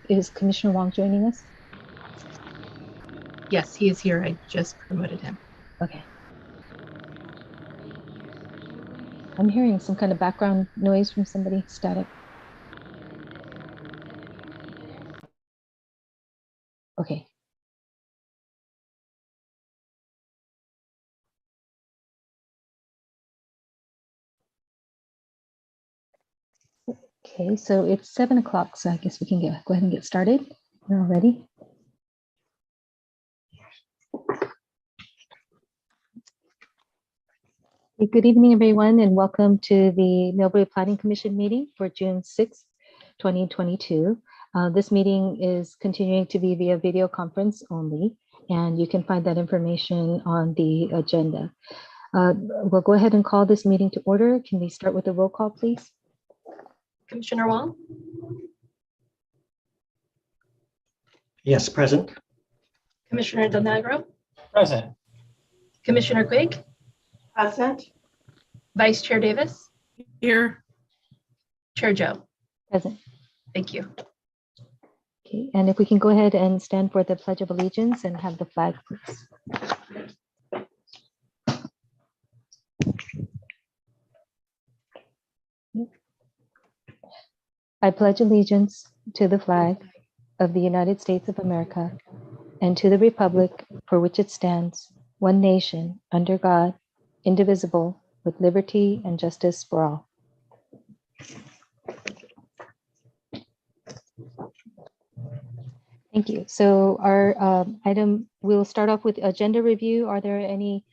Is Commissioner Wong joining us? Yes, he is here. I just promoted him. Okay. I'm hearing some kind of background noise from somebody, static. Okay. Okay, so it's 7 o'clock, so I guess we can go ahead and get started. We're all ready. Good evening, everyone, and welcome to the Milbury Planning Commission meeting for June 6th, 2022. This meeting is continuing to be via video conference only, and you can find that information on the agenda. We'll go ahead and call this meeting to order. Can we start with a roll call, please? Commissioner Wong? Yes, present. Commissioner Del Negro? Present. Commissioner Quigg? Present. Vice Chair Davis? Here. Chair Joe? Present. Thank you. Okay, and if we can go ahead and stand for the Pledge of Allegiance and have the flag, please. I pledge allegiance to the flag of the United States of America and to the republic for which it stands, one nation, under God, indivisible, with liberty and justice for all. Thank you. So our item, we'll start off with agenda review. Are there any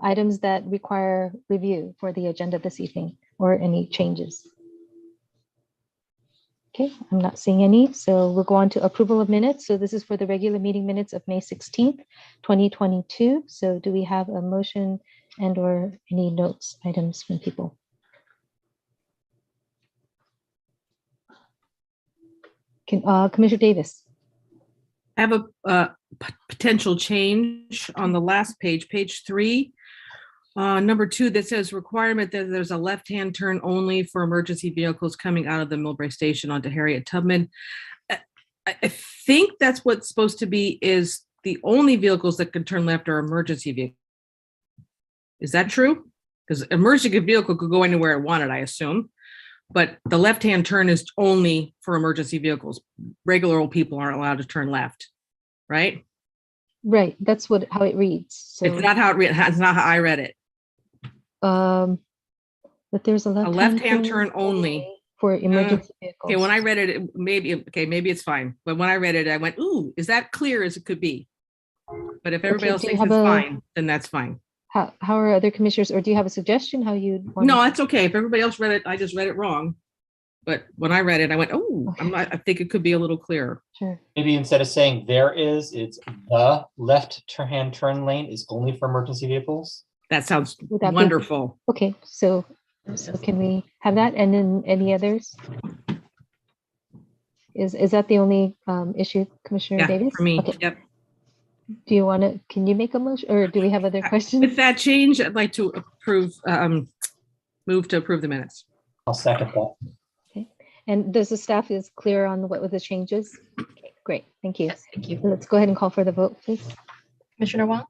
items that require review for the agenda this evening or any changes? Okay, I'm not seeing any, so we'll go on to approval of minutes. So this is for the regular meeting minutes of May 16th, 2022. So do we have a motion and or any notes, items from people? Commissioner Davis. I have a potential change on the last page, page 3. Number 2, that says requirement that there's a left-hand turn only for emergency vehicles coming out of the Milbury station onto Harriet Tubman. I think that's what's supposed to be, is the only vehicles that can turn left are emergency vehicles. Is that true? Because emergency vehicle could go anywhere it wanted, I assume. But the left-hand turn is only for emergency vehicles. Regular old people aren't allowed to turn left, right? Right, that's how it reads. So it's not how it's not how I read it. But there's a left-hand turn only for emergency vehicles. Okay, when I read it, maybe it's fine. But when I read it, I went, ooh, is that clear as it could be? But if everybody else thinks it's fine, then that's fine. How are other commissioners, or do you have a suggestion how you'd want? No, that's okay. If everybody else read it, I just read it wrong. But when I read it, I went, oh, okay. I think it could be a little clearer. Sure. Maybe instead of saying it's the left-hand turn lane is only for emergency vehicles. That sounds wonderful. Okay, so can we have that? And then any others? Is that the only issue, Commissioner Davis? For me, okay. Yep. Do you want to, can you make a motion, or do we have other questions? With that change, I'd like to move to approve the minutes. I'll second that. Okay. And does the staff is clear on what were the changes? Okay, great. Thank you. Yes, thank you. Let's go ahead and call for the vote, please. Commissioner Wong?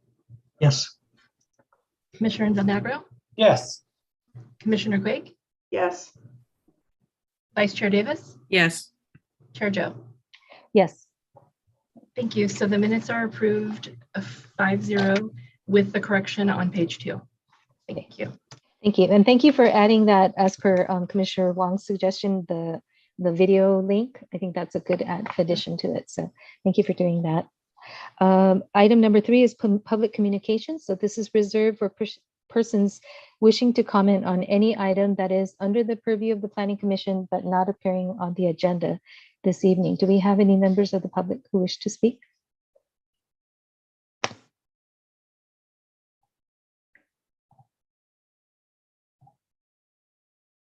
Yes. Commissioner Del Negro? Yes. Commissioner Quigg? Yes. Vice Chair Davis? Yes. Chair Joe? Yes. Thank you. So the minutes are approved 5-0 with the correction on page 2. Thank you. Thank you. And thank you for adding that as per Commissioner Wong's suggestion, the video link. I think that's a good addition to it. So thank you for doing that. Item number 3 is public communications. So this is reserved for persons wishing to comment on any item that is under the purview of the Planning Commission, but not appearing on the agenda this evening. Do we have any members of the public who wish to speak?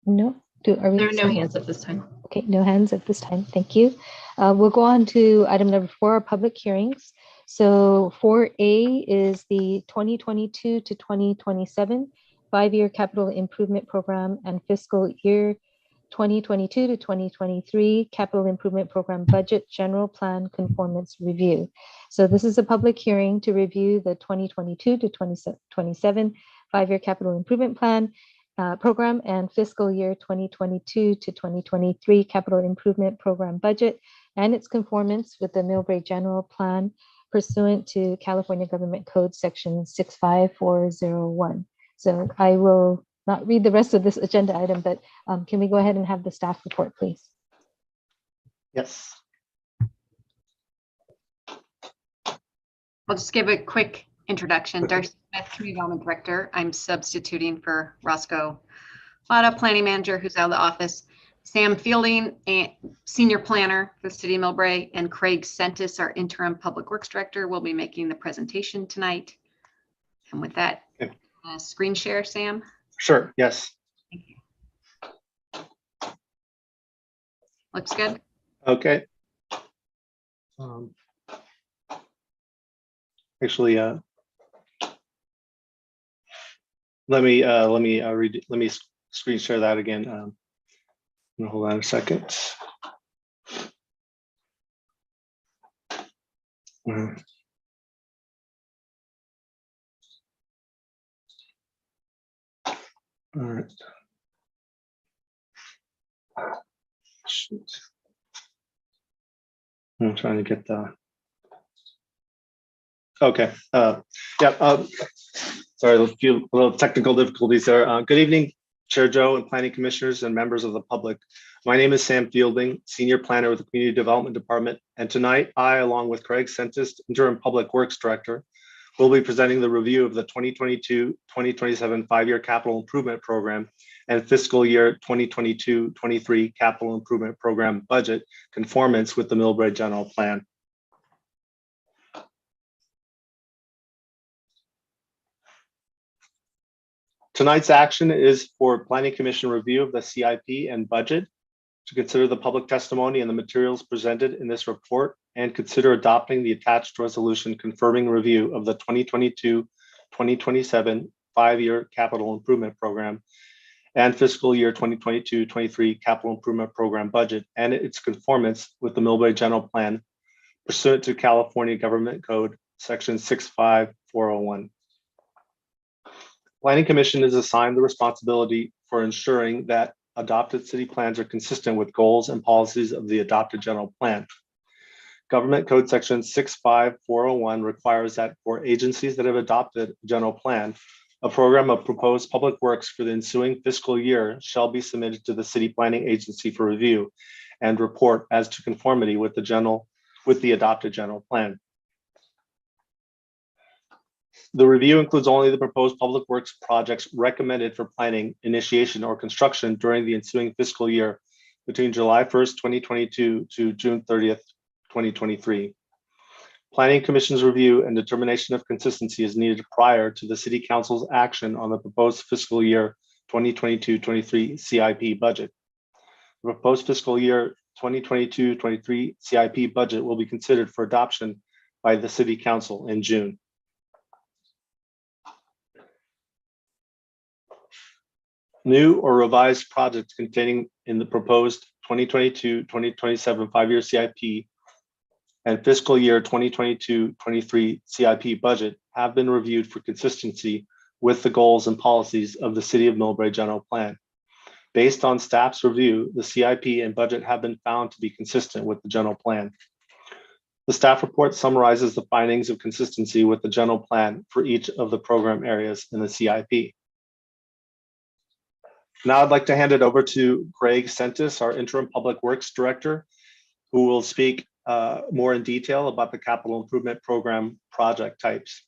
No? There are no hands at this time. Okay, no hands at this time. Thank you. We'll go on to item number 4, public hearings. So 4A is the 2022 to 2027 5-year capital improvement program and fiscal year 2022 to 2023 Capital Improvement Program Budget General Plan Conformance Review. So this is a public hearing to review the 2022 to 2027 5-year Capital Improvement Plan Program and fiscal year 2022 to 2023 Capital Improvement Program Budget and its conformance with the Milbury General Plan pursuant to California Government Code Section 65401. So I will not read the rest of this agenda item, but can we go ahead and have the staff report, please? Yes. I'll just give a quick introduction. Darcy Smith, Community Development Director. I'm substituting for Roscoe Lada, Planning Manager, who's out of the office. Sam Fielding, Senior Planner for the City of Milbury, and Craig Sentis, our Interim Public Works Director, will be making the presentation tonight. And with that, Okay. Screen share, Sam. Sure. Yes. Thank you. Looks good. Okay. Actually, let me screen share that again. Hold on a second. All right. Shoot. I'm trying to get the. Okay. Sorry, a few little technical difficulties there. Good evening, Chair Joe and Planning Commissioners and members of the public. My name is Sam Fielding, Senior Planner with the Community Development Department, and tonight I, along with Craig Sentis, Interim Public Works Director, will be presenting the review of the 2022-2027 5-year Capital Improvement Program and fiscal year 2022-23 Capital Improvement Program budget conformance with the Milbury General Plan. Tonight's action is for Planning Commission review of the CIP and budget, to consider the public testimony and the materials presented in this report, and consider adopting the attached resolution confirming review of the 2022-2027 5-year Capital Improvement Program and fiscal year 2022-23 Capital Improvement Program budget and its conformance with the Milbury General Plan pursuant to California Government Code Section 65401. Planning Commission is assigned the responsibility for ensuring that adopted city plans are consistent with goals and policies of the adopted general plan. Government Code Section 65401 requires that for agencies that have adopted a general plan, a program of proposed public works for the ensuing fiscal year shall be submitted to the city planning agency for review and report as to conformity with the adopted general plan. The review includes only the proposed public works projects recommended for planning, initiation, or construction during the ensuing fiscal year between July 1st, 2022 to June 30th, 2023. Planning Commission's review and determination of consistency is needed prior to the City Council's action on the proposed fiscal year 2022-23 CIP budget. The proposed fiscal year 2022-23 CIP budget will be considered for adoption by the City Council in June. New or revised projects containing in the proposed 2022-2027 5-year CIP and fiscal year 2022-23 CIP budget have been reviewed for consistency with the goals and policies of the City of Milbury General Plan. Based on staff's review, the CIP and budget have been found to be consistent with the general plan. The staff report summarizes the findings of consistency with the general plan for each of the program areas in the CIP. Now I'd like to hand it over to Craig Sentis, our Interim Public Works Director, who will speak more in detail about the Capital Improvement Program project types.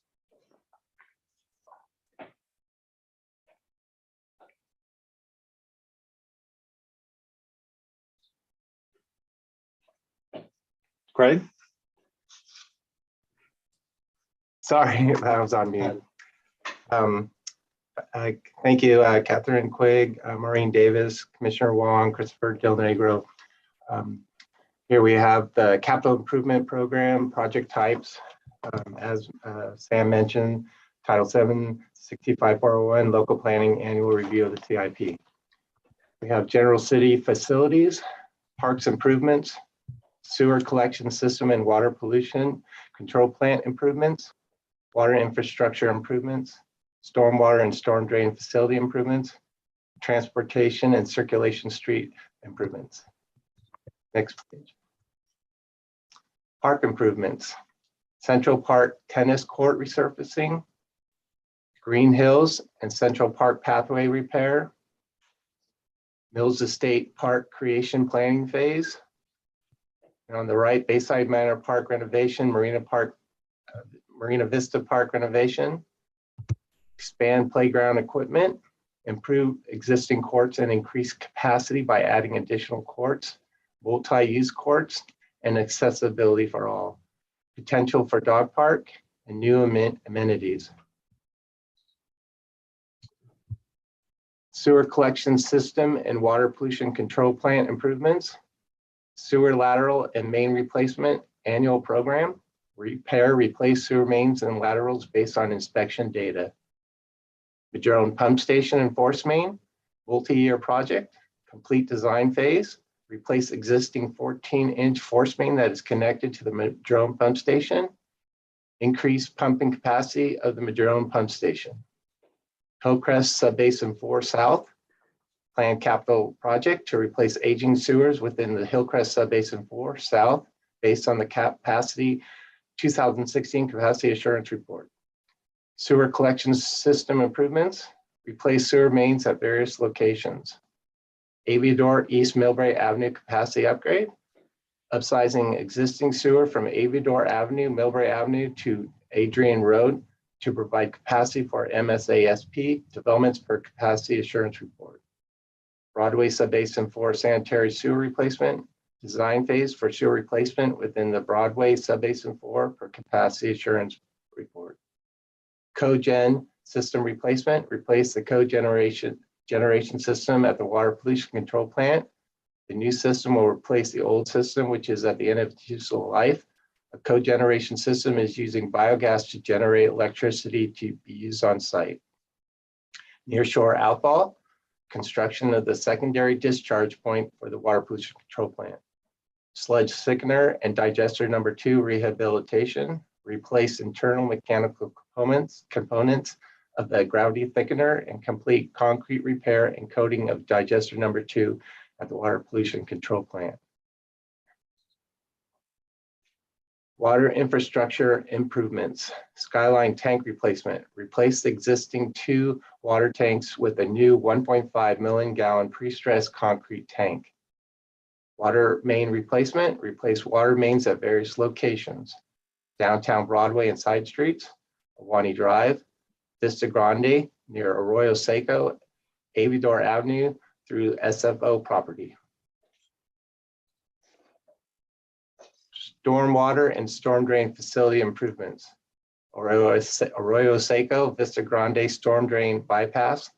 Craig? Sorry, I was on mute. Thank you, Catherine Quigg, Maureen Davis, Commissioner Wong, Christopher Del Negro. Here we have the Capital Improvement Program project types. As Sam mentioned, Title 7, 65401, Local Planning Annual Review of the CIP. We have general city facilities, parks improvements, sewer collection system and water pollution control plant improvements, water infrastructure improvements, stormwater and storm drain facility improvements, transportation and circulation street improvements. Next page. Park improvements, Central Park tennis court resurfacing, Green Hills and Central Park pathway repair, Mills Estate Park creation planning phase. And on the right, Bayside Manor Park renovation, Marina Vista Park renovation, expand playground equipment, improve existing courts and increase capacity by adding additional courts, multi-use courts, and accessibility for all, potential for dog park, and new amenities. Sewer collection system and water pollution control plant improvements, sewer lateral and main replacement annual program, repair, replace sewer mains and laterals based on inspection data. Madrone pump station and force main, multi-year project, complete design phase, replace existing 14-inch force main that is connected to the Madrone pump station, increase pumping capacity of the Madrone pump station. Hillcrest Subbasin 4 South, planned capital project to replace aging sewers within the Hillcrest Subbasin 4 South based on the capacity 2016 capacity assurance report. Sewer collection system improvements, replace sewer mains at various locations. Aviador East Milbury Avenue capacity upgrade, upsizing existing sewer from Aviador Avenue, Milbury Avenue to Adrian Road to provide capacity for MSASP developments per capacity assurance report. Broadway Subbasin 4 sanitary sewer replacement, design phase for sewer replacement within the Broadway Subbasin 4 per capacity assurance report. Cogen system replacement, replace the cogeneration system at the water pollution control plant. The new system will replace the old system, which is at the end of its useful life. A cogeneration system is using biogas to generate electricity to be used on site. Nearshore outfall, construction of the secondary discharge point for the water pollution control plant. Sludge thickener and digester number 2 rehabilitation, replace internal mechanical components of the gravity thickener and complete concrete repair and coating of digester number 2 at the water pollution control plant. Water infrastructure improvements, skyline tank replacement, replace the existing 2 water tanks with a new 1.5 million gallon pre-stressed concrete tank. Water main replacement, replace water mains at various locations. Downtown Broadway and side streets, Awani Drive, Vista Grande near Arroyo Seco, Aviador Avenue through SFO property. Stormwater and storm drain facility improvements. Arroyo Seco, Vista Grande storm drain bypass.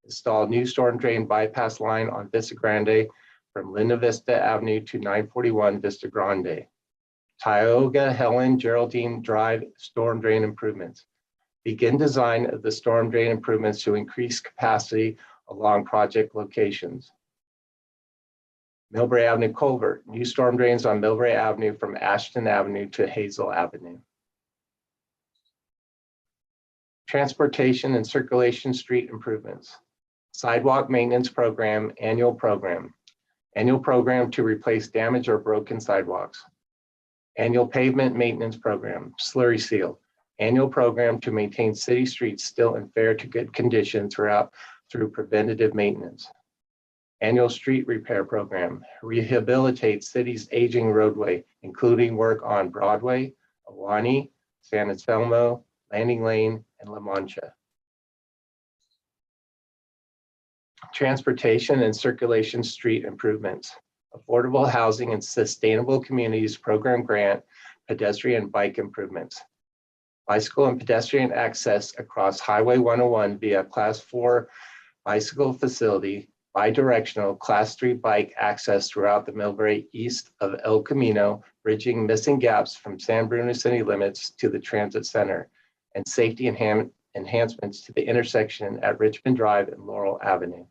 Install new storm drain bypass line on Vista Grande from Linda Vista Avenue to 941 Vista Grande. Tioga Helen Geraldine Drive storm drain improvements. Begin design of the storm drain improvements to increase capacity along project locations. Milbury Avenue Culvert, new storm drains on Milbury Avenue from Ashton Avenue to Hazel Avenue. Transportation and circulation street improvements. Sidewalk maintenance program, annual program. Annual program to replace damaged or broken sidewalks. Annual pavement maintenance program, slurry seal. Annual program to maintain city streets still in fair to good condition through preventative maintenance. Annual street repair program, rehabilitate city's aging roadway, including work on Broadway, Awani, San Anselmo, Landing Lane, and La Mancha. Transportation and circulation street improvements, affordable housing and sustainable communities program grant, pedestrian and bike improvements. Bicycle and pedestrian access across Highway 101 via Class 4 bicycle facility, bidirectional Class 3 bike access throughout the Milbury east of El Camino, bridging missing gaps from San Bruno city limits to the transit center, and safety enhancements to the intersection at Richmond Drive and Laurel Avenue.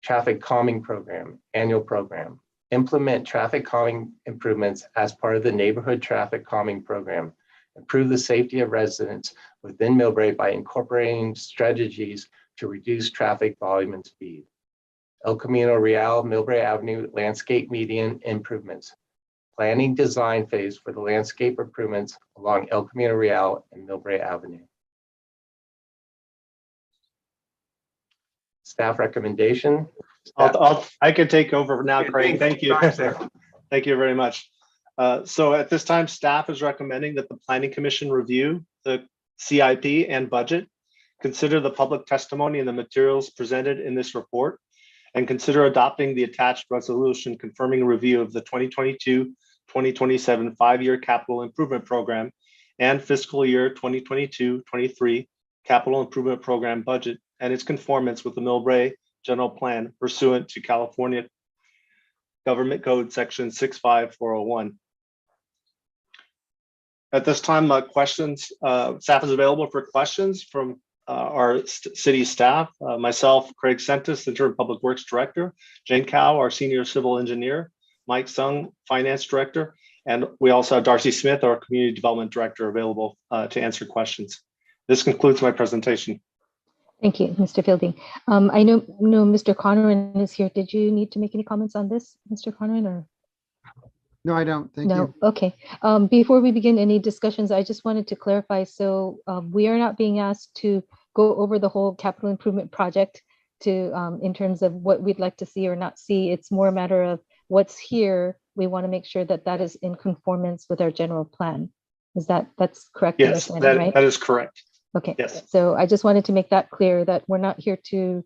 traffic calming program, annual program. Implement traffic calming improvements as part of the neighborhood traffic calming program. Improve the safety of residents within Milbury by incorporating strategies to reduce traffic volume and speed. El Camino Real, Milbury Avenue landscape median improvements. Planning design phase for the landscape improvements along El Camino Real and Milbury Avenue. Staff recommendation. I can take over now, Craig. Thank you. Thank you very much. So at this time, staff is recommending that the Planning Commission review the CIP and budget, consider the public testimony and the materials presented in this report, and consider adopting the attached resolution confirming review of the 2022-2027 5-year capital improvement program and fiscal year 2022-23 capital improvement program budget and its conformance with the Milbury General Plan pursuant to California Government Code Section 65401. At this time, staff is available for questions from our city staff, myself, Craig Sentis, Interim Public Works Director, Jane Cow, our Senior Civil Engineer, Mike Sung, Finance Director, and we also have Darcy Smith, our Community Development Director, available to answer questions. This concludes my presentation. Thank you, Mr. Fielding. I know Mr. Conran is here. Did you need to make any comments on this, Mr. Conran, or? No, I don't. Thank you. Okay. Before we begin any discussions, I just wanted to clarify. So we are not being asked to go over the whole capital improvement project in terms of what we'd like to see or not see. It's more a matter of what's here. We want to make sure that that is in conformance with our general plan. That's correct? Yes, right? That is correct. Okay. Yes. So I just wanted to make that clear that we're not here to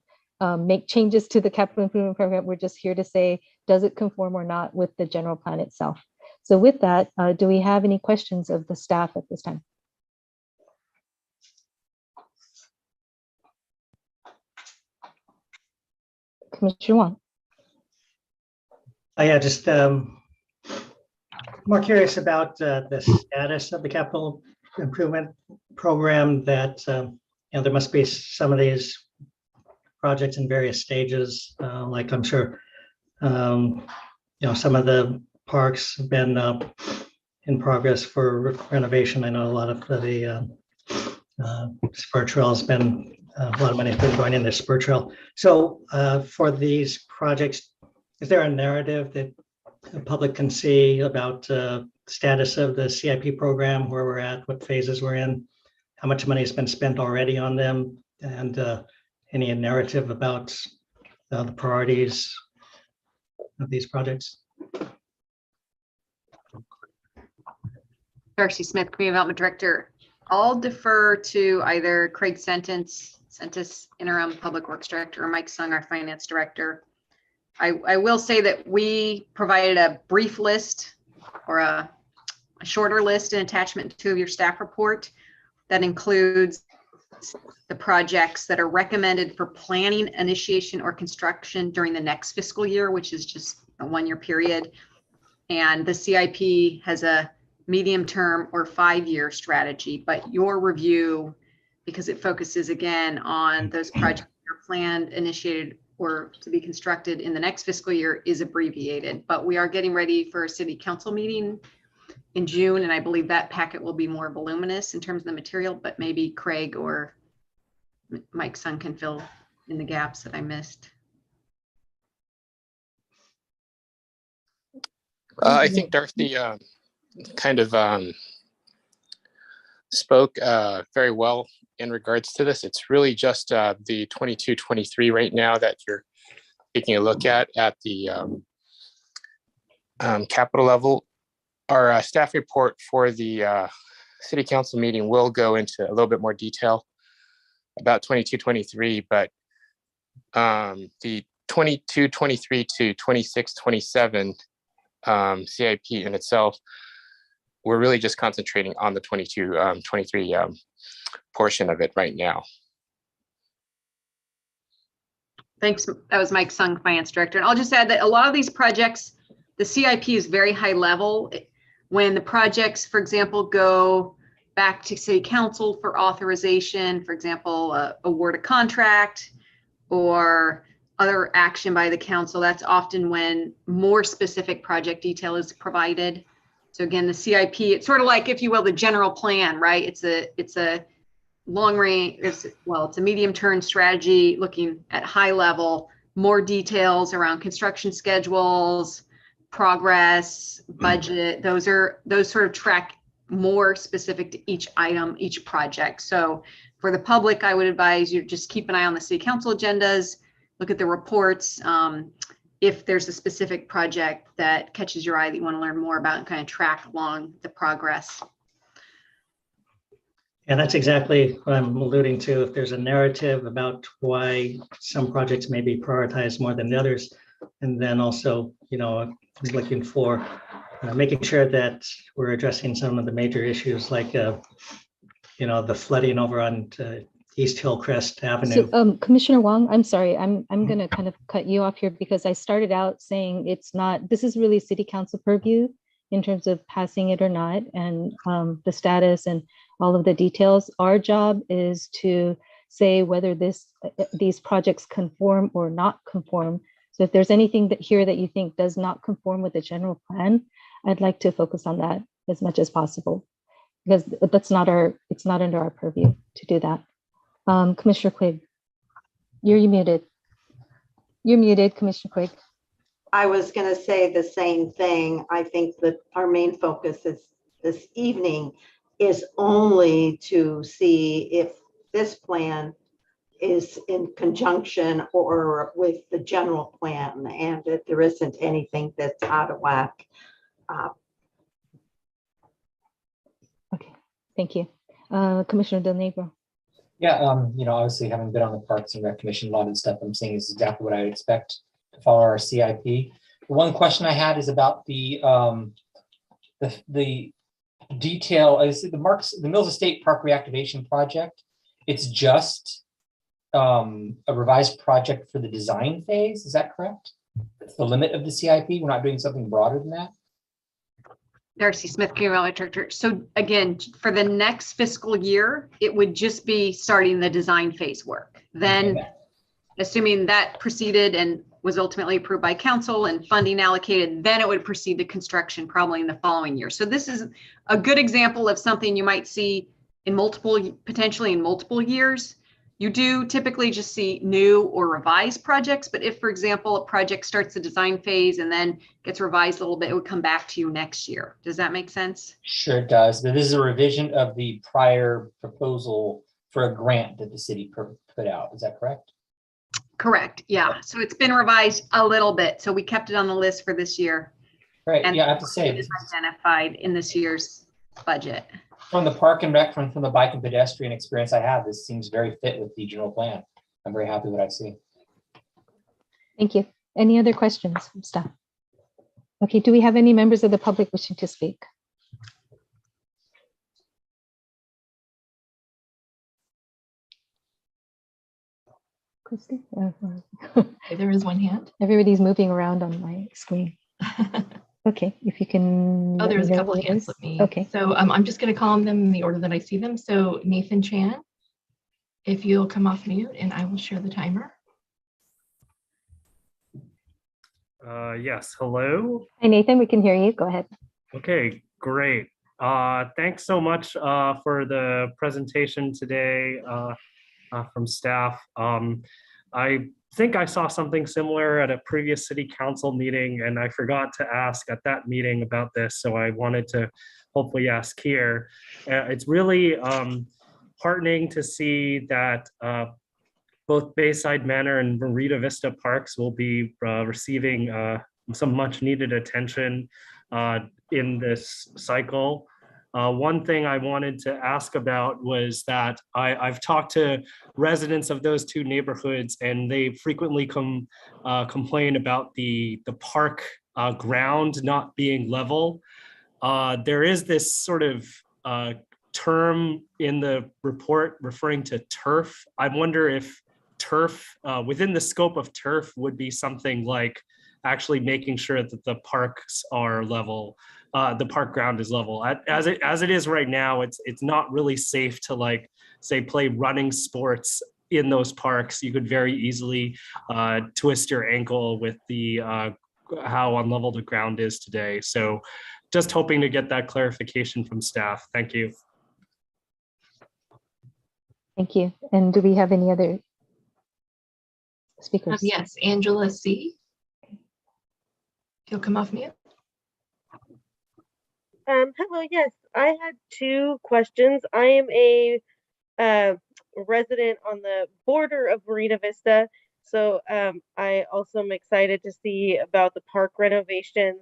make changes to the capital improvement program. We're just here to say, does it conform or not with the general plan itself? So with that, do we have any questions of the staff at this time? Commissioner Wong. Yeah, just more curious about the status of the capital improvement program that, there must be some of these projects in various stages. Like I'm sure, some of the parks have been in progress for renovation. I know a lot of the spur trail has been, a lot of money has been going into spur trail. So for these projects, is there a narrative that the public can see about status of the CIP program, where we're at, what phases we're in, how much money has been spent already on them, and any narrative about the priorities of these projects? Darcy Smith, Community Development Director. I'll defer to either Craig Sentis, Interim Public Works Director, or Mike Sung, our Finance Director. I will say that we provided a brief list or a shorter list in attachment 2 of your staff report that includes the projects that are recommended for planning, initiation, or construction during the next fiscal year, which is just a 1-year period. And the CIP has a medium-term or 5-year strategy, but your review, because it focuses again on those projects that are planned, initiated, or to be constructed in the next fiscal year, is abbreviated. But we are getting ready for a city council meeting in June, and I believe that packet will be more voluminous in terms of the material, but maybe Craig or Mike Sung can fill in the gaps that I missed. I think Darcy kind of spoke very well in regards to this. It's really just the 22-23 right now that you're taking a look at the capital level. Our staff report for the city council meeting will go into a little bit more detail about 22-23, but the 22-23 to 26-27 CIP in itself, we're really just concentrating on the 22-23 portion of it right now. Thanks. That was Mike Sung, Finance Director. And I'll just add that a lot of these projects, the CIP is very high level. When the projects, for example, go back to City Council for authorization, for example, award a contract or other action by the council, that's often when more specific project detail is provided. So again, the CIP, it's sort of like, if you will, the general plan, right? It's a long range, it's a medium-term strategy looking at high level, more details around construction schedules, progress, budget. Those sort of track more specific to each item, each project. So for the public, I would advise you just keep an eye on the city council agendas, look at the reports. If there's a specific project that catches your eye that you want to learn more about and kind of track along the progress. And that's exactly what I'm alluding to. If there's a narrative about why some projects may be prioritized more than the others, and then also, looking for making sure that we're addressing some of the major issues like, the flooding over on East Hillcrest Avenue. So, Commissioner Wong, I'm sorry, I'm going to kind of cut you off here because I started out saying this is really city council purview in terms of passing it or not, and the status and all of the details. Our job is to say whether these projects conform or not conform. So if there's anything here that you think does not conform with the general plan, I'd like to focus on that as much as possible, because it's not under our purview to do that. Commissioner Quigg, you're muted. You're muted, Commissioner Quigg. I was going to say the same thing. I think that our main focus this evening is only to see if this plan is in conjunction or with the general plan, and that there isn't anything that's out of whack. Okay, thank you. Commissioner Del Negro. Yeah, obviously having been on the Parks and Rec Commission, a lot of the stuff I'm seeing is exactly what I would expect to follow our CIP. The one question I had is about the detail. Is the Mills Estate Park Reactivation Project? It's just a revised project for the design phase. Is that correct? That's the limit of the CIP. We're not doing something broader than that. Darcy Smith, Community Director. So again, for the next fiscal year, it would just be starting the design phase work. Then, assuming that proceeded and was ultimately approved by council and funding allocated, then it would proceed to construction probably in the following year. So this is a good example of something you might see potentially in multiple years. You do typically just see new or revised projects, but if, for example, a project starts the design phase and then gets revised a little bit, it would come back to you next year. Does that make sense? Sure it does, but this is a revision of the prior proposal for a grant that the city put out. Is that correct? Correct, yeah. So it's been revised a little bit. So we kept it on the list for this year. Right, and yeah, I have to say. It is identified in this year's budget. From the park and rec, from the bike and pedestrian experience I have, this seems very fit with the general plan. I'm very happy with what I see. Thank you. Any other questions from staff? Okay, do we have any members of the public wishing to speak? Christy? There is one hand. Everybody's moving around on my screen. Okay, if you can. Oh, there's a couple of hands. Let me. Okay. So I'm just going to call them in the order that I see them. So Nathan Chan, if you'll come off mute, and I will share the timer. Yes, hello. Hi, Nathan, we can hear you. Go ahead. Okay, great. Thanks so much for the presentation today from staff. I think I saw something similar at a previous city council meeting, and I forgot to ask at that meeting about this, so I wanted to hopefully ask here. It's really heartening to see that both Bayside Manor and Marita Vista Parks will be receiving some much needed attention in this cycle. One thing I wanted to ask about was that I've talked to residents of those two neighborhoods, and they frequently complain about the park ground not being level. There is this sort of term in the report referring to turf. I wonder if turf, within the scope of turf, would be something like actually making sure that the parks are level. The park ground is level. As it is right now, it's not really safe to, like, say, play running sports in those parks, you could very easily twist your ankle with the how unlevel the ground is today. So just hoping to get that clarification from staff. Thank you. Thank you. And do we have any other speakers? Yes, Angela C. You'll come off mute. Hello, yes, I had two questions. I am a resident on the border of Marina Vista, so I also am excited to see about the park renovations.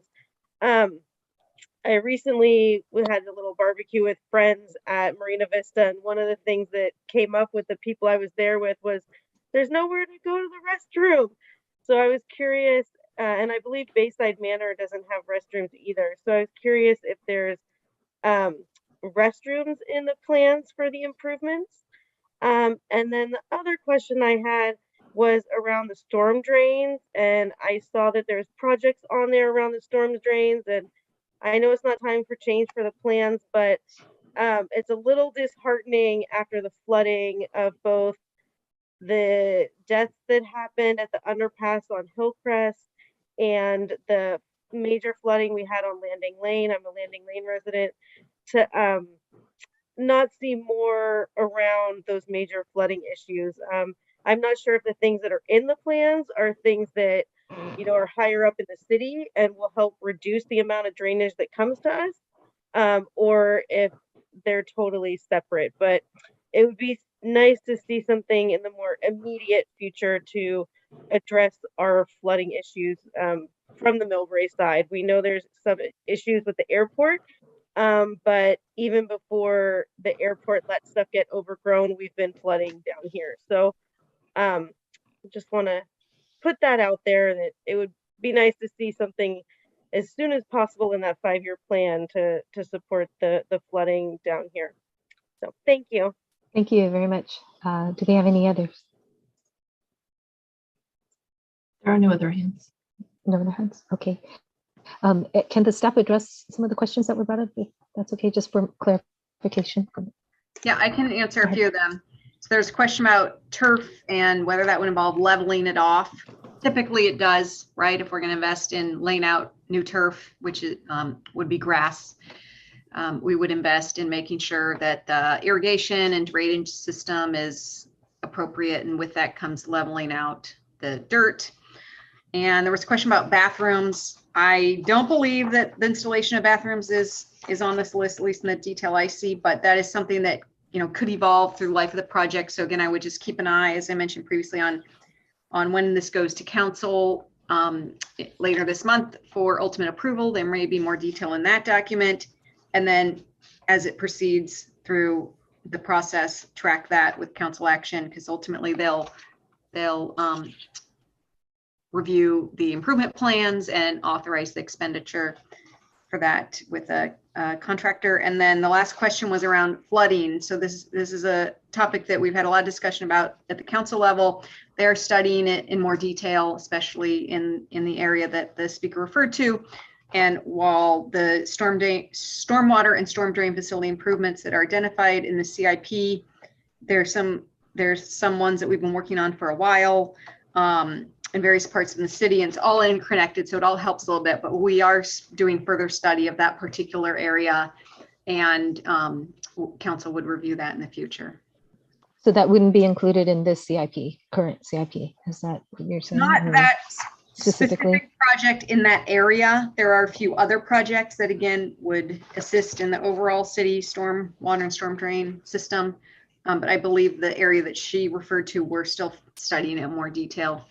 I recently had a little barbecue with friends at Marina Vista, and one of the things that came up with the people I was there with was there's nowhere to go to the restroom. So I was curious, and I believe Bayside Manor doesn't have restrooms either. So I was curious if there's restrooms in the plans for the improvements. And then the other question I had was around the storm drains, and I saw that there's projects on there around the storm drains, and I know it's not time for change for the plans, but it's a little disheartening after the flooding of both the deaths that happened at the underpass on Hillcrest and the major flooding we had on Landing Lane. I'm a Landing Lane resident, to not see more around those major flooding issues. I'm not sure if the things that are in the plans are things that, you know, are higher up in the city and will help reduce the amount of drainage that comes to us, or if they're totally separate. But it would be nice to see something in the more immediate future to address our flooding issues from the Milbury side. We know there's some issues with the airport, but even before the airport let stuff get overgrown, we've been flooding down here. So just want to put that out there, that it would be nice to see something as soon as possible in that 5-year plan to support the flooding down here. So thank you. Thank you very much. Do we have any others? There are no other hands. No other hands? Okay. Can the staff address some of the questions that were brought up? If that's okay, just for clarification. Yeah, I can answer a few of them. So there's a question about turf and whether that would involve leveling it off. Typically it does, right? If we're going to invest in laying out new turf, which is, would be grass, we would invest in making sure that the irrigation and drainage system is appropriate. And with that comes leveling out the dirt. And there was a question about bathrooms. I don't believe that the installation of bathrooms is on this list, at least in the detail I see, but that is something that, you know, could evolve through the life of the project. So again, I would just keep an eye, as I mentioned previously, on when this goes to council later this month for ultimate approval. There may be more detail in that document. And then as it proceeds through the process, track that with council action, because ultimately they'll review the improvement plans and authorize the expenditure for that with a contractor. And then the last question was around flooding. So this is a topic that we've had a lot of discussion about at the council level. They're studying it in more detail, especially in the area that the speaker referred to. And while the stormwater and storm drain facility improvements that are identified in the CIP, there's some ones that we've been working on for a while in various parts of the city, and it's all interconnected, so it all helps a little bit. But we are doing further study of that particular area, and council would review that in the future. So that wouldn't be included in this CIP, current CIP. Is that what you're saying? Not that specifically specific project in that area. There are a few other projects that again would assist in the overall city storm water and storm drain system. But I believe the area that she referred to, we're still studying it in more detail.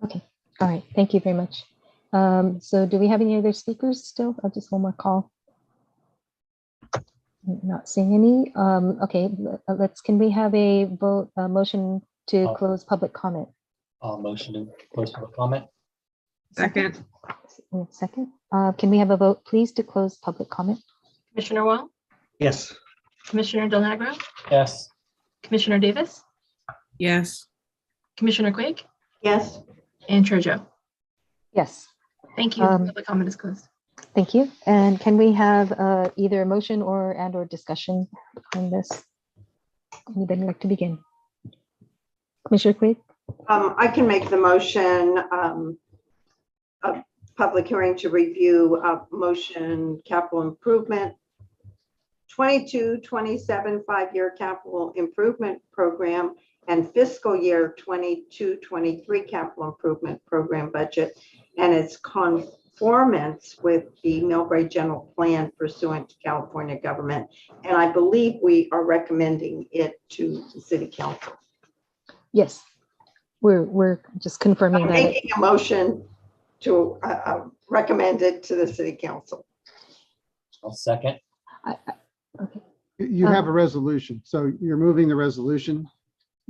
Okay. All right. Thank you very much. So do we have any other speakers still? Just one more call. Not seeing any. Okay. Can we have a vote, motion to close public comment? Motion to close public comment. Second. Second. Can we have a vote, please, to close public comment? Commissioner Wong, Yes. Commissioner Del Negro, Yes. Commissioner Davis, Yes. Commissioner Quake, Yes. and Chair Joe. Yes. Thank you. Public comment is closed. Thank you. And can we have either a motion or discussion on this? Anybody like to begin? Commissioner Quigg? I can make the motion, a public hearing to review motion capital improvement 22-27 5-year capital improvement program and fiscal year 22-23 capital improvement program budget and its conformance with the Milbury general plan pursuant to California government. And I believe we are recommending it to the city council. Yes, we're just confirming I'm that. making a motion to recommend it to the city council. I'll second. Okay. You have a resolution, so you're moving the resolution.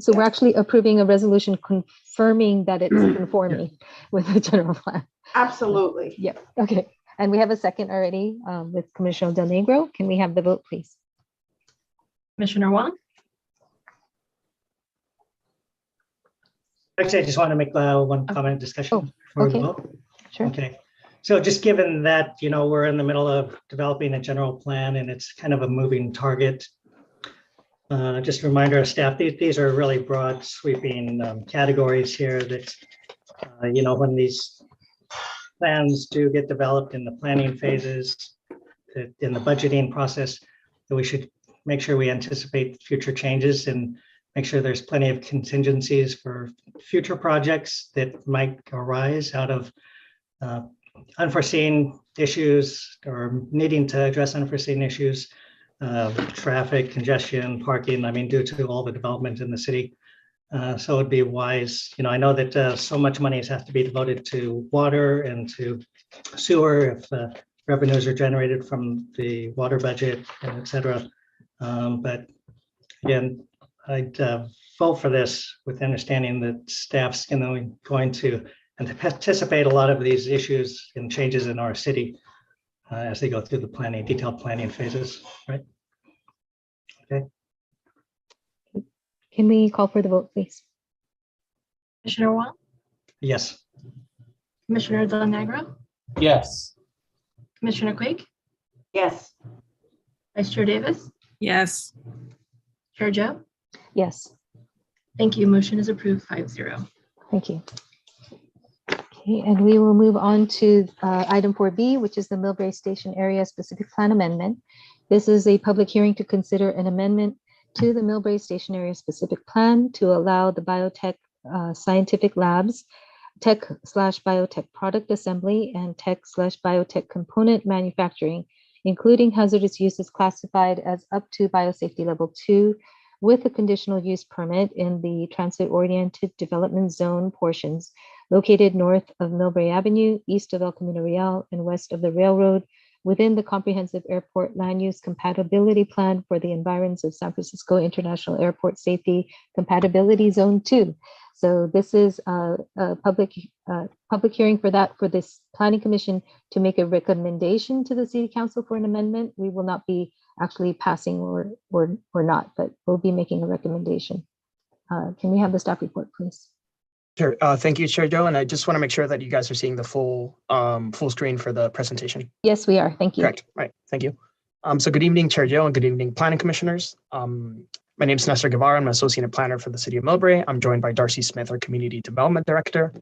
So we're actually approving a resolution confirming that it's conforming with the general plan. Absolutely. Yep. Okay. And we have a second already with Commissioner Del Negro. Can we have the vote, please? Commissioner Wong? Actually, I just want to make one comment discussion before okay. the vote. Sure. Okay. So just given that, we're in the middle of developing a general plan and it's kind of a moving target. Just a reminder of staff, these are really broad sweeping categories here that, when these plans do get developed in the planning phases, in the budgeting process, that we should make sure we anticipate future changes and make sure there's plenty of contingencies for future projects that might arise out of unforeseen issues or needing to address unforeseen issues, traffic, congestion, parking, due to all the development in the city. So it'd be wise, I know that so much money has to be devoted to water and to sewer if revenues are generated from the water budget, et cetera. But again, I'd vote for this with understanding that staff's going to anticipate a lot of these issues and changes in our city as they go through the detailed planning phases, right? Okay. Can we call for the vote, please? Commissioner Wong? Yes. Commissioner Del Negro? Yes. Commissioner Quigg? Yes. Vice Chair Davis? Yes. Chair Joe? Yes. Thank you. Motion is approved 5-0. Thank you. Okay, and we will move on to item 4B, which is the Milbury Station Area Specific Plan Amendment. This is a public hearing to consider an amendment to the Milbury Station Area Specific Plan to allow the biotech scientific labs, tech/biotech product assembly, and tech/biotech component manufacturing, including hazardous uses classified as up to biosafety level 2 with a conditional use permit in the transit-oriented development zone portions located north of Milbury Avenue, east of El Camino Real, and west of the railroad within the Comprehensive Airport Land Use Compatibility Plan for the environs of San Francisco International Airport Safety Compatibility Zone 2. So this is a public hearing for this Planning Commission to make a recommendation to the City Council for an amendment. We will not be actually passing or not, but we'll be making a recommendation. Can we have the staff report, please? Sure. Thank you, Chair Joe. And I just want to make sure that you guys are seeing the full screen for the presentation. Yes, we are. Thank you. Correct. Right. Thank you. So good evening, Chair Joe, and good evening, Planning Commissioners. My name is Nestor Guevara. I'm an Associate Planner for the City of Milbury. I'm joined by Darcy Smith, our Community Development Director.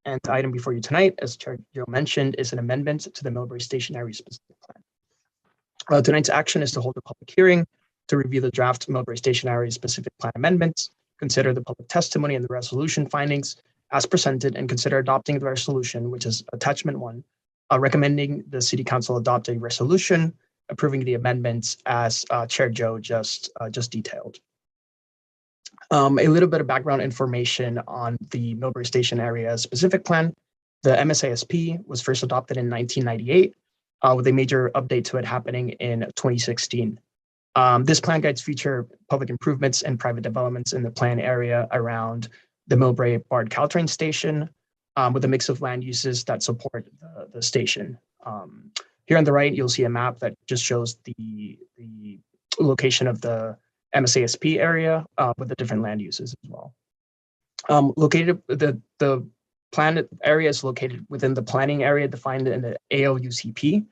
And the item before you tonight, as Chair Joe mentioned, is an amendment to the Milbury Station Area Specific Plan. Tonight's action is to hold a public hearing to review the draft Milbury Station Area Specific Plan amendments, consider the public testimony and the resolution findings as presented, and consider adopting the resolution, which is attachment 1, recommending the City Council adopt a resolution approving the amendments as Chair Joe just detailed. A little bit of background information on the Milbury Station Area Specific Plan. The MSASP was first adopted in 1998, with a major update to it happening in 2016. This plan guides future public improvements and private developments in the plan area around the Milbury Bard Caltrain Station, with a mix of land uses that support the station. Here on the right, you'll see a map that just shows the location of the MSASP area with the different land uses as well. The plan area is located within the planning area defined in the ALUCP,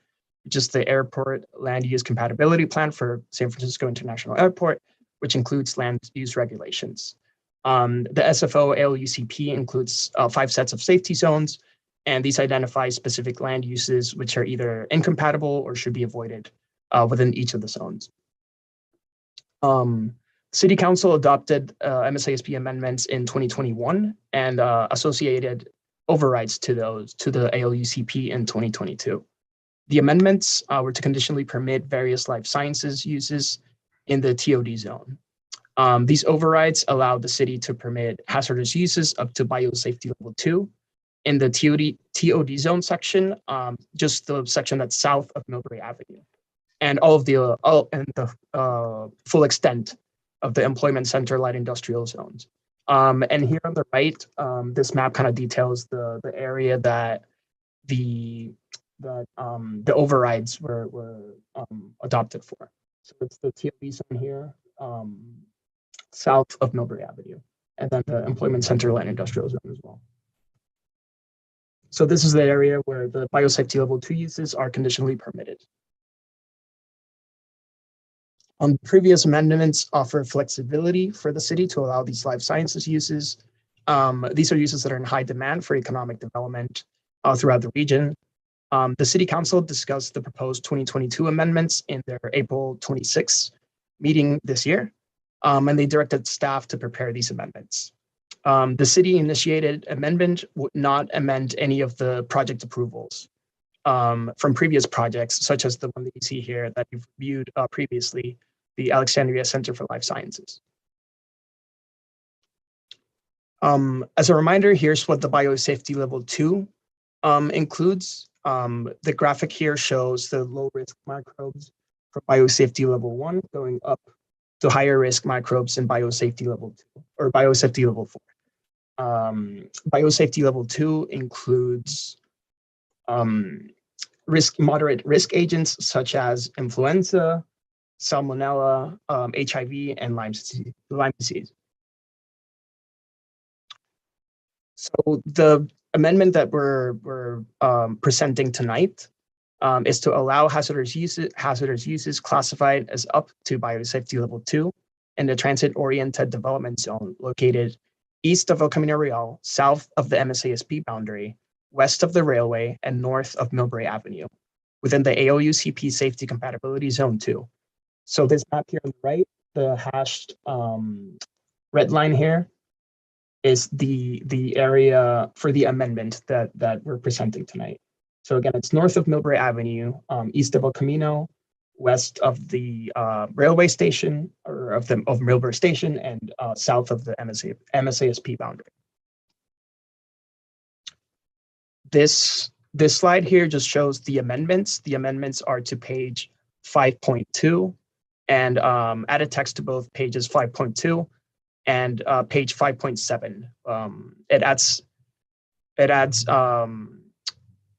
which is the Airport Land Use Compatibility Plan for San Francisco International Airport, which includes land use regulations. The SFO ALUCP includes 5 sets of safety zones, and these identify specific land uses which are either incompatible or should be avoided within each of the zones. City Council adopted MSASP amendments in 2021 and associated overrides to the ALUCP in 2022. The amendments were to conditionally permit various life sciences uses in the TOD zone. These overrides allow the city to permit hazardous uses up to biosafety level 2 in the TOD zone section, just the section that's south of Milbury Avenue, and the full extent of the employment center light industrial zones. And here on the right, this map kind of details the area that the overrides were adopted for. So it's the TOD zone here, south of Milbury Avenue, and then the employment center light industrial zone as well. So this is the area where the biosafety level 2 uses are conditionally permitted. Previous amendments offer flexibility for the city to allow these life sciences uses. These are uses that are in high demand for economic development throughout the region. The City Council discussed the proposed 2022 amendments in their April 26th meeting this year, and they directed staff to prepare these amendments. The city initiated amendment would not amend any of the project approvals from previous projects, such as the one that you see here that you've viewed previously, the Alexandria Center for Life Sciences. As a reminder, here's what the biosafety level 2 includes. The graphic here shows the low risk microbes for biosafety level 1 going up to higher risk microbes in biosafety level 2 or biosafety level 4. Biosafety level 2 includes moderate risk agents such as influenza, salmonella, HIV, and Lyme disease. So the amendment that we're presenting tonight is to allow hazardous uses classified as up to biosafety level 2 in the transit-oriented development zone located east of El Camino Real, south of the MSASP boundary, west of the railway, and north of Milbury Avenue, within the ALUCP Safety Compatibility Zone 2. So this map here on the right, the hashed red line here, is the area for the amendment that we're presenting tonight. So again, it's north of Milbury Avenue, east of El Camino, west of the railway station or of Milbury Station, and south of the MSASP boundary. This slide here just shows the amendments. The amendments are to page 5.2 and added text to both pages 5.2 and page 5.7. It adds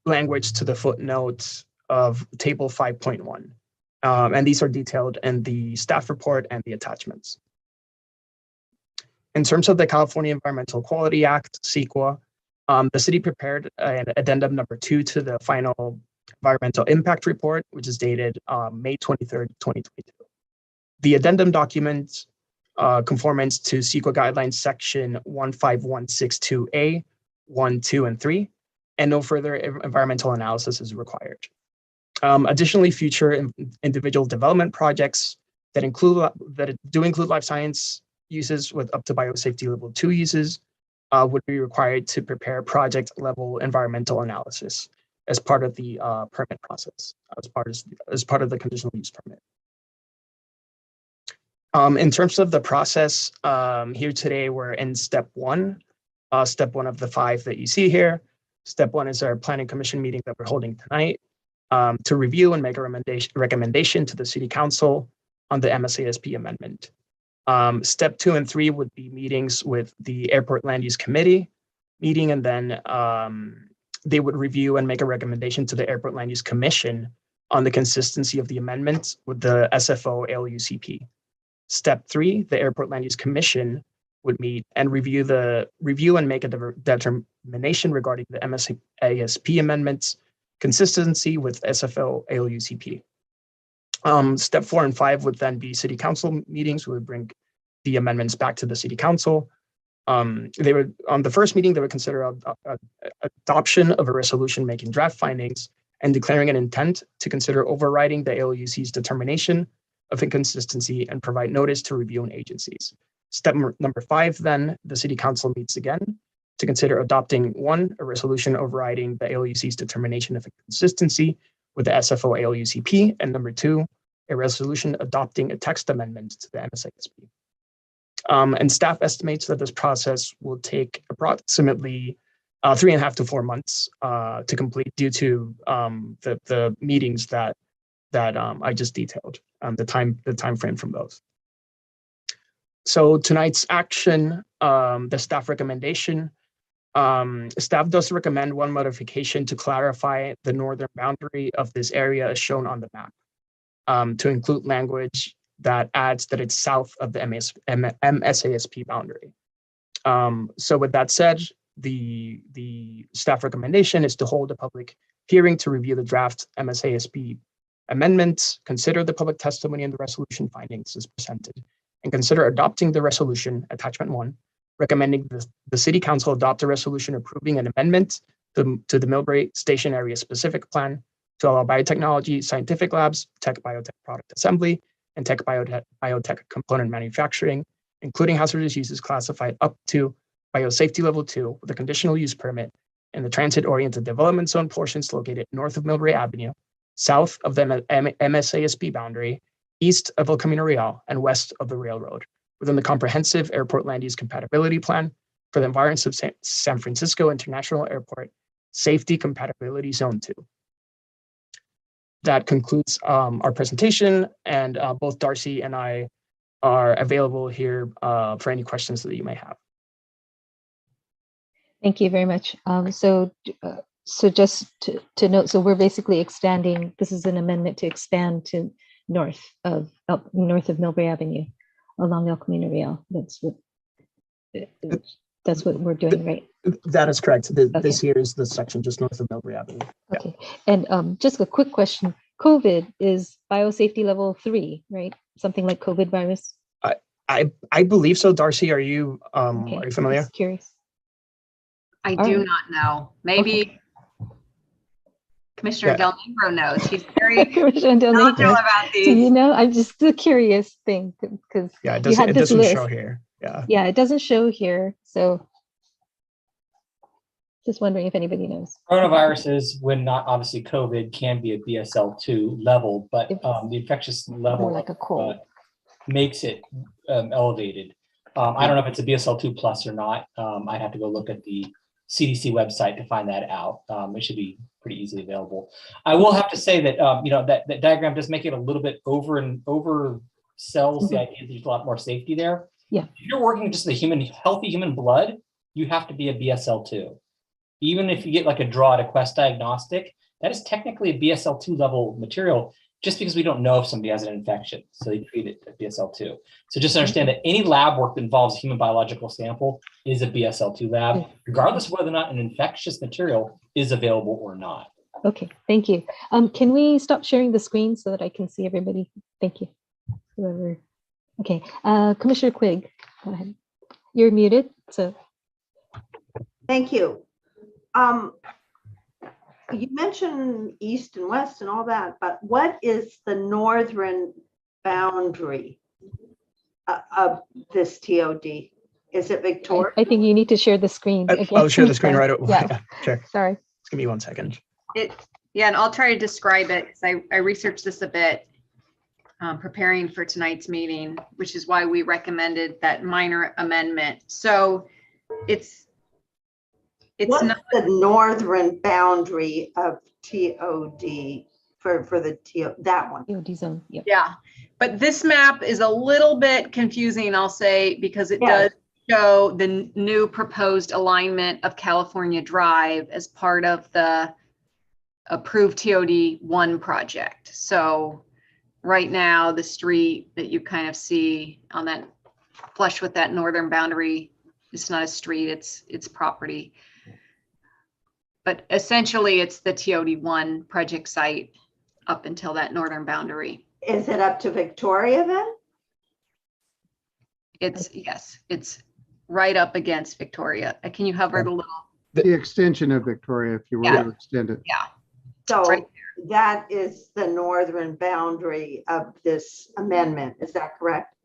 language to the footnotes of table 5.1. And these are detailed in the staff report and the attachments. In terms of the California Environmental Quality Act, CEQA, the city prepared an addendum number 2 to the final environmental impact report, which is dated May 23rd, 2022. The addendum documents conformance to CEQA guidelines section 15162A, 1, 2, and 3, and no further environmental analysis is required. Additionally, future individual development projects that do include life science uses with up to biosafety level 2 uses would be required to prepare project level environmental analysis as part of the permit process, as part of the conditional use permit. In terms of the process, here today we're in step 1 of the 5 that you see here. Step 1 is our planning commission meeting that we're holding tonight to review and make a recommendation to the city council on the MSASP amendment. Step 2 and 3 would be meetings with the airport land use committee meeting, and then they would review and make a recommendation to the airport land use commission on the consistency of the amendments with the SFO ALUCP. Step 3, the airport land use commission would meet and review and make a determination regarding the MSASP amendments consistency with SFO ALUCP. Step 4 and 5 would then be city council meetings. We would bring the amendments back to the city council They would, on the first meeting, they would consider adoption of a resolution making draft findings and declaring an intent to consider overriding the ALUC's determination of inconsistency and provide notice to reviewing agencies. Step number 5, then, the City Council meets again to consider adopting 1, a resolution overriding the ALUC's determination of inconsistency with the SFO ALUCP, and number 2, a resolution adopting a text amendment to the MSASP. And staff estimates that this process will take approximately 3.5 to 4 months to complete due to the meetings that I just detailed, the time frame from those. So tonight's action, the staff recommendation, staff does recommend 1 modification to clarify the northern boundary of this area as shown on the map, to include language that adds that it's south of the MSASP boundary. So with that said, the staff recommendation is to hold a public hearing to review the draft MSASP amendments, consider the public testimony and the resolution findings as presented, and consider adopting the resolution, attachment 1, recommending the City Council adopt a resolution approving an amendment to the Milbury Station Area Specific Plan to allow biotechnology, scientific labs, tech biotech product assembly, and tech biotech component manufacturing, including hazardous uses classified up to biosafety level 2 with a conditional use permit in the transit-oriented development zone portions located north of Milbury Avenue, south of the MSASP boundary, east of El Camino Real, and west of the railroad, within the comprehensive airport land use compatibility plan for the environs of San Francisco International Airport Safety Compatibility Zone 2. That concludes our presentation, and both Darcy and I are available here for any questions that you may have. Thank you very much. So just to note, so we're basically expanding. This is an amendment to expand to north of Milbury Avenue, along El Camino Real. That's what we're doing, right? That is correct. This here is the section just north of Milbury Avenue. Okay, and just a quick question. COVID is biosafety level 3, right? Something like COVID virus? I believe so. Darcy, are you familiar? Just curious. I do not know. Maybe Commissioner Del Negro knows. He's very knowledgeable about these. Do you know? I'm just a curious thing because it doesn't show here. Yeah, it doesn't show here. So just wondering if anybody knows. Coronaviruses, when not obviously COVID, can be a BSL-2 level, but the infectious level like a cold makes it elevated. I don't know if it's a BSL-2 plus or not. I have to go look at the CDC website to find that out. It should be pretty easily available. I will have to say that that diagram does make it a little bit oversells the idea that there's a lot more safety there. Yeah. If you're working just the healthy human blood, you have to be a BSL-2. Even if you get like a draw at a Quest diagnostic, that is technically a BSL-2 level material, just because we don't know if somebody has an infection. So they treat it at BSL-2. So just understand that any lab work that involves a human biological sample is a BSL-2 lab, regardless of whether or not an infectious material is available or not. Okay, thank you. Can we stop sharing the screen so that I can see everybody? Thank you. Whoever. Okay, Commissioner Quigg, go ahead. You're muted, so. Thank you. You mentioned east and west and all that, but what is the northern boundary of this TOD? Is it Victoria? I think you need to share the screen. I'll share the screen right away. Yeah. Sure. Sorry. Just give me 1 second. Yeah, and I'll try to describe it because I researched this a bit preparing for tonight's meeting, which is why we recommended that minor amendment. So what's not the northern boundary of TOD for the that one? TOD zone. Yep. Yeah, but this map is a little bit confusing, I'll say, because it does show the new proposed alignment of California Drive as part of the approved TOD 1 project. So right now, the street that you kind of see on that flush with that northern boundary, it's not a street, it's property. But essentially, it's the TOD 1 project site up until that northern boundary. Is it up to Victoria then? Yes, it's right up against Victoria. Can you hover the little? The extension of Victoria, if you were Yeah. to extend it. Yeah. So Right. that is the northern boundary of this amendment. Is that correct?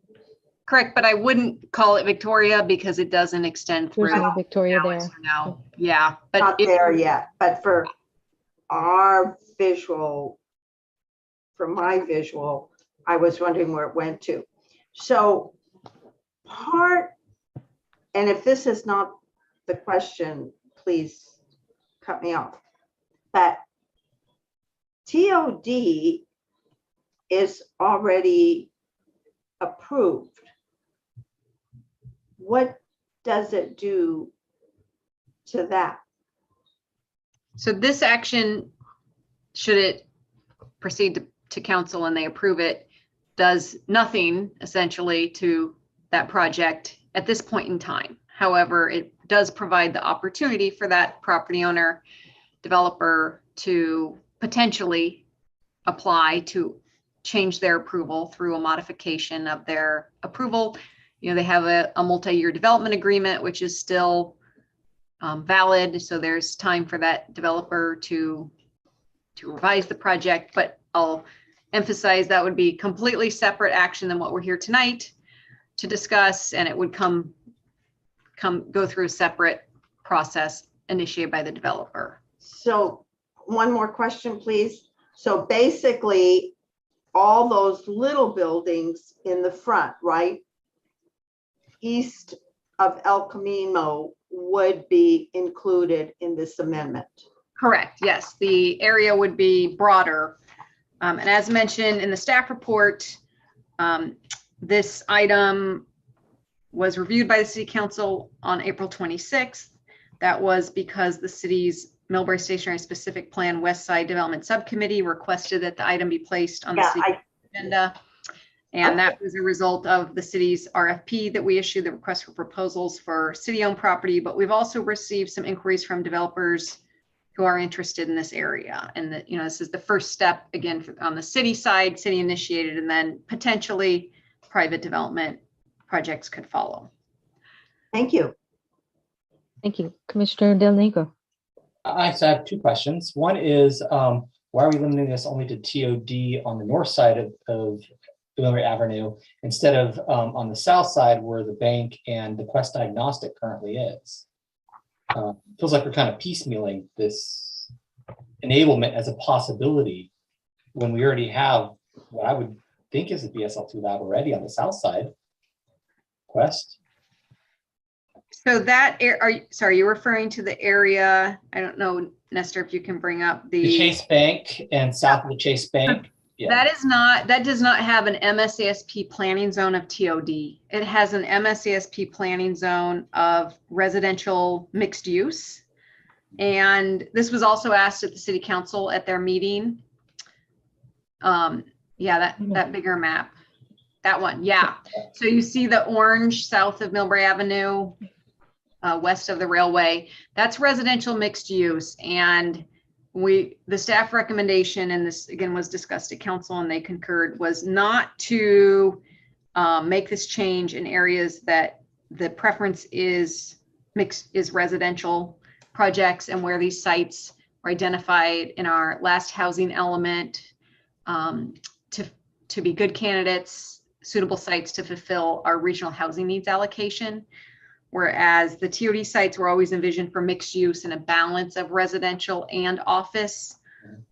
Correct, but I wouldn't call it Victoria because it doesn't extend There's through no Victoria now there. as for now. Yeah, but Not if there yet, but for our visual, from my visual, I was wondering where it went to. So and if this is not the question, please cut me off. But TOD is already approved. What does it do to that? So this action, should it proceed to council and they approve it, does nothing essentially to that project at this point in time. However, it does provide the opportunity for that property owner, developer to potentially apply to change their approval through a modification of their approval. You know, they have a multi-year development agreement, which is still valid. So there's time for that developer to revise the project, but I'll emphasize that would be completely separate action than what we're here tonight to discuss, and it would go through a separate process initiated by the developer. So one more question, please. So basically, all those little buildings in the front, right, east of El Camino would be included in this amendment. Correct. Yes, the area would be broader. And as mentioned in the staff report, this item was reviewed by the City Council on April 26th. That was because the city's Milbury Stationary Specific Plan West Side Development Subcommittee requested that the item be placed on the city agenda. And that was a result of the city's RFP that we issued, the request for proposals for city-owned property. But we've also received some inquiries from developers who are interested in this area. And that, you know, this is the first step, again, on the city side, city initiated, and then potentially private development projects could follow. Thank you. Thank you. Commissioner Del Negro. I have two questions. One is, why are we limiting this only to TOD on the north side of Milbury Avenue instead of on the south side where the bank and the Quest Diagnostic currently is? Feels like we're kind of piecemealing this enablement as a possibility when we already have what I would think is a BSL2 lab already on the south side. Quest. So that, sorry, you're referring to the area, I don't know, Nestor, if you can bring up The Chase Bank and south of the Chase Bank. Yeah. That does not have an MSASP planning zone of TOD. It has an MSASP planning zone of residential mixed use. And this was also asked at the City Council at their meeting. Yeah, that bigger map. That one, yeah. So you see the orange south of Milbury Avenue, west of the railway. That's residential mixed use. And the staff recommendation, and this again was discussed at council and they concurred, was not to make this change in areas that the preference is residential projects, and where these sites were identified in our last housing element to be good candidates, suitable sites to fulfill our regional housing needs allocation. Whereas the TOD sites were always envisioned for mixed use and a balance of residential and office.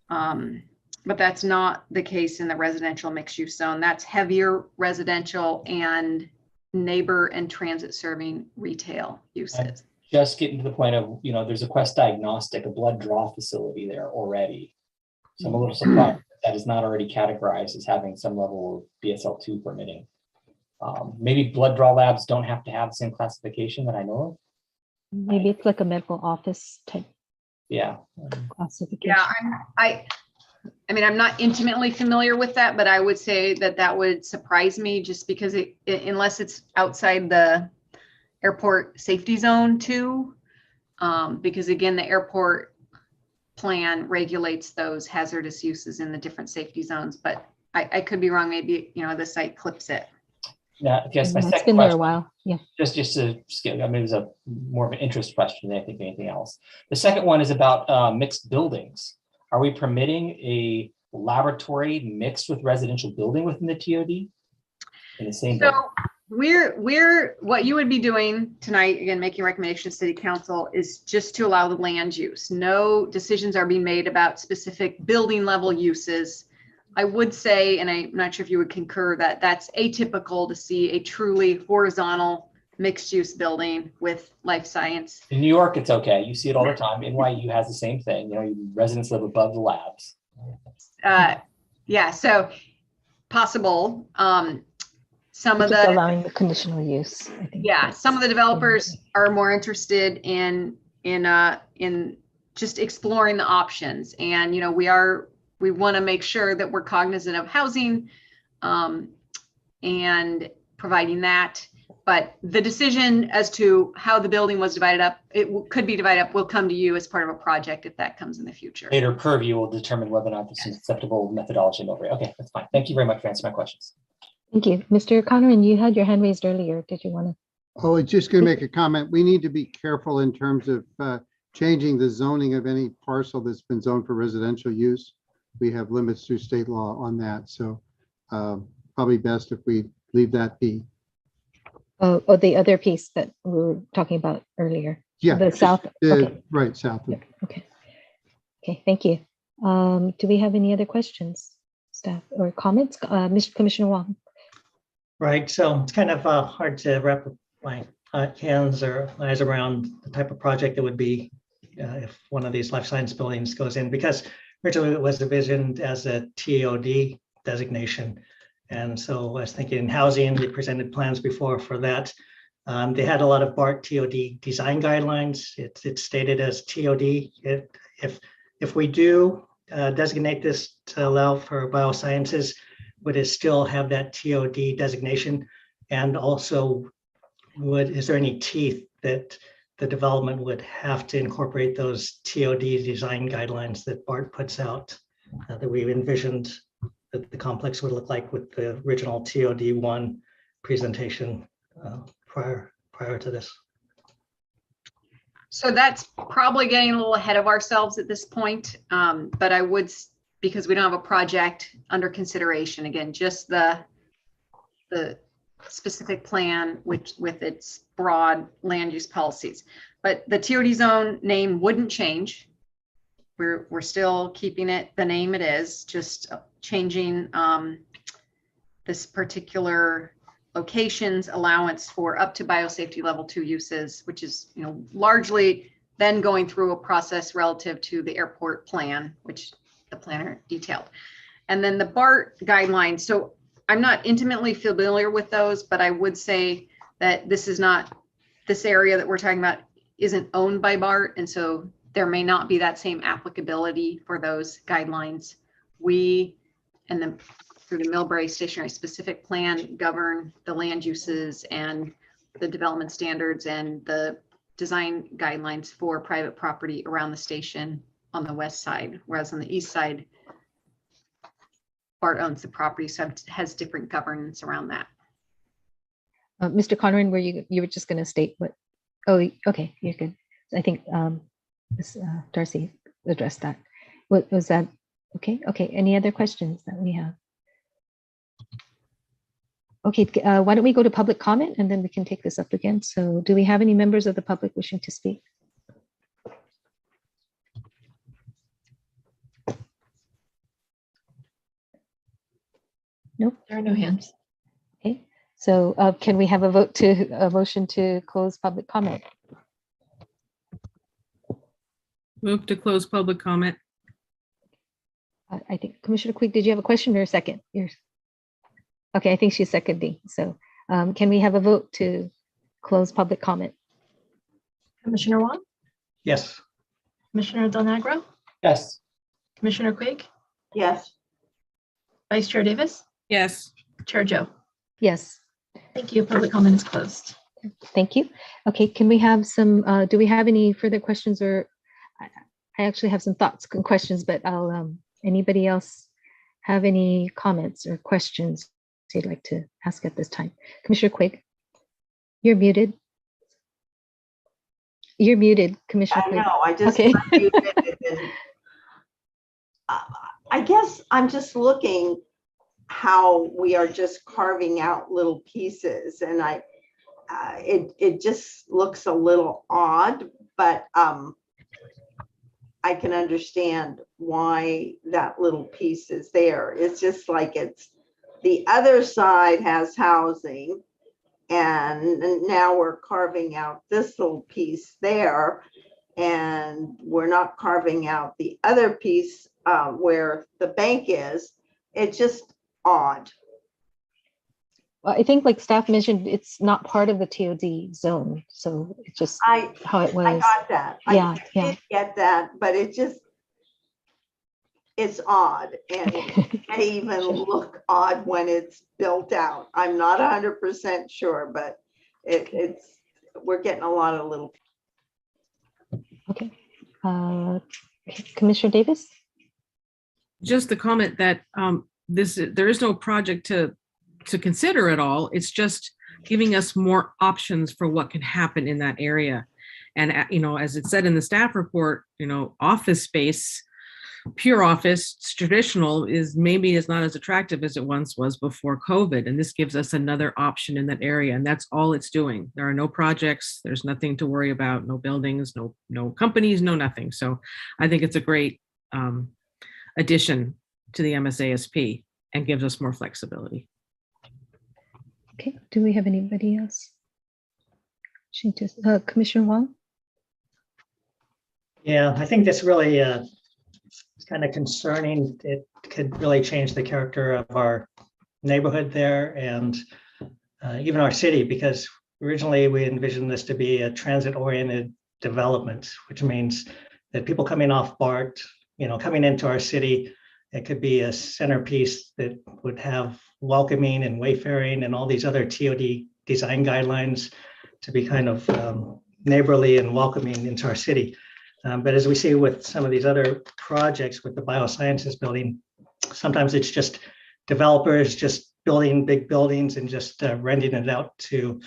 But that's not the case in the residential mixed use zone. That's heavier residential and neighbor and transit serving retail uses. Just getting to the point of, you know, there's a Quest Diagnostic, a blood draw facility there already. So I'm a little surprised that is not already categorized as having some level of BSL2 permitting. Maybe blood draw labs don't have to have the same classification that I know of. Maybe it's like a medical office type. Yeah. Classification. Yeah, I mean, I'm not intimately familiar with that, but I would say that would surprise me just because unless it's outside the airport safety zone too, because again, the airport plan regulates those hazardous uses in the different safety zones, but I could be wrong. Maybe, you know, the site clips it. Now, I guess my It's second been there a question, while. Yeah. just to skip, I mean, it was a more of an interest question than I think anything else. The second one is about mixed buildings. Are we permitting a laboratory mixed with residential building within the TOD? In the same building? We're what you would be doing tonight, again, making recommendations to City Council, is just to allow the land use. No decisions are being made about specific building level uses. I would say, and I'm not sure if you would concur, that that's atypical to see a truly horizontal mixed use building with life science. In New York, it's okay. You see it all the time. NYU has the same thing. You know, residents live above the labs. Yeah, so possible. Some of Just the allowing the conditional use. I think some of the developers are more interested in just exploring the options, and you know, we want to make sure that we're cognizant of housing and providing that. But the decision as to how the building was divided up, could be divided up, will come to you as part of a project if that comes in the future. Later purview will determine whether or not this is an acceptable methodology in Milbury. Okay, that's fine. Thank you very much for answering my questions. Thank you. Mr. Conran, you had your hand raised earlier. Did you want to? Oh, I was just going to make a comment. We need to be careful in terms of changing the zoning of any parcel that's been zoned for residential use. We have limits through state law on that. So probably best if we leave that be. Oh, the other piece that we were talking about earlier. Yeah. The south. Okay. Right, south. Okay. Okay, thank you. Do we have any other questions, staff, or comments? Mr. Commissioner Wong. Right, so it's kind of hard to wrap my hands or eyes around the type of project that would be if one of these life science buildings goes in, because originally it was envisioned as a TOD designation. And so I was thinking in housing, they presented plans before for that. They had a lot of BART TOD design guidelines. It's stated as TOD. If we do designate this to allow for biosciences, would it still have that TOD designation? And also, is there any teeth that the development would have to incorporate those TOD design guidelines that BART puts out that we envisioned that the complex would look like with the original TOD1 presentation prior to this? So that's probably getting a little ahead of ourselves at this point, but I would, because we don't have a project under consideration, again, just the specific plan with its broad land use policies. But the TOD zone name wouldn't change. We're still keeping it the name it is, just changing this particular location's allowance for up to biosafety level 2 uses, which is, you know, largely then going through a process relative to the airport plan, which the planner detailed. And then the BART guidelines. So I'm not intimately familiar with those, but I would say that this area that we're talking about isn't owned by BART. And so there may not be that same applicability for those guidelines. We, and through the Milbury Stationary Specific Plan, govern the land uses and the development standards and the design guidelines for private property around the station on the west side, whereas on the east side, BART owns the property, so it has different governance around that. Mr. Conran, you were just going to state what? Oh, okay, you're good. I think Darcy addressed that. What was that? Okay. Okay. Any other questions that we have? Okay. Why don't we go to public comment and then we can take this up again. So, do we have any members of the public wishing to speak? Nope. There are no hands. Okay. So, can we have a motion to close public comment? Move to close public comment. I think Commissioner Quigg, did you have a question or a second? Okay, I think she's seconding. So can we have a vote to close public comment? Commissioner Wong? Yes. Commissioner Del Negro? Yes. Commissioner Quigg? Yes. Vice Chair Davis? Yes. Chair Joe? Yes. Thank you. Public comment is closed. Thank you. Okay, can we have some, do we have any further questions, or I actually have some thoughts and questions, but I'll, anybody else have any comments or questions you'd like to ask at this time. Commissioner Quigg, you're muted. You're muted, Commissioner I Quigg. know, I just Okay. unmuted it and, I guess I'm just looking how we are just carving out little pieces, and it just looks a little odd, but I can understand why that little piece is there. It's just like it's the other side has housing, and now we're carving out this little piece there, and we're not carving out the other piece where the bank is. It's just odd. Well, I think like staff mentioned, it's not part of the TOD zone. So it's just how it was. I got that. Yeah, I did get that, but it's odd, and it may even look odd when it's built out. I'm not 100% sure, but we're getting a lot of little. Okay. Commissioner Davis? Just the comment that there is no project to consider at all. It's just giving us more options for what can happen in that area. And, as it said in the staff report, office space, pure office, traditional is not as attractive as it once was before COVID. And this gives us another option in that area. And that's all it's doing. There are no projects. There's nothing to worry about. No buildings, no companies, no nothing. So I think it's a great addition to the MSASP and gives us more flexibility. Okay, do we have anybody else? Commissioner Wong? Yeah, I think this really is kind of concerning. It could really change the character of our neighborhood there and even our city, because originally we envisioned this to be a transit-oriented development, which means that people coming off BART, coming into our city, it could be a centerpiece that would have welcoming and wayfaring and all these other TOD design guidelines to be kind of neighborly and welcoming into our city. But as we see with some of these other projects with the biosciences building, sometimes it's just developers just building big buildings and just renting it out to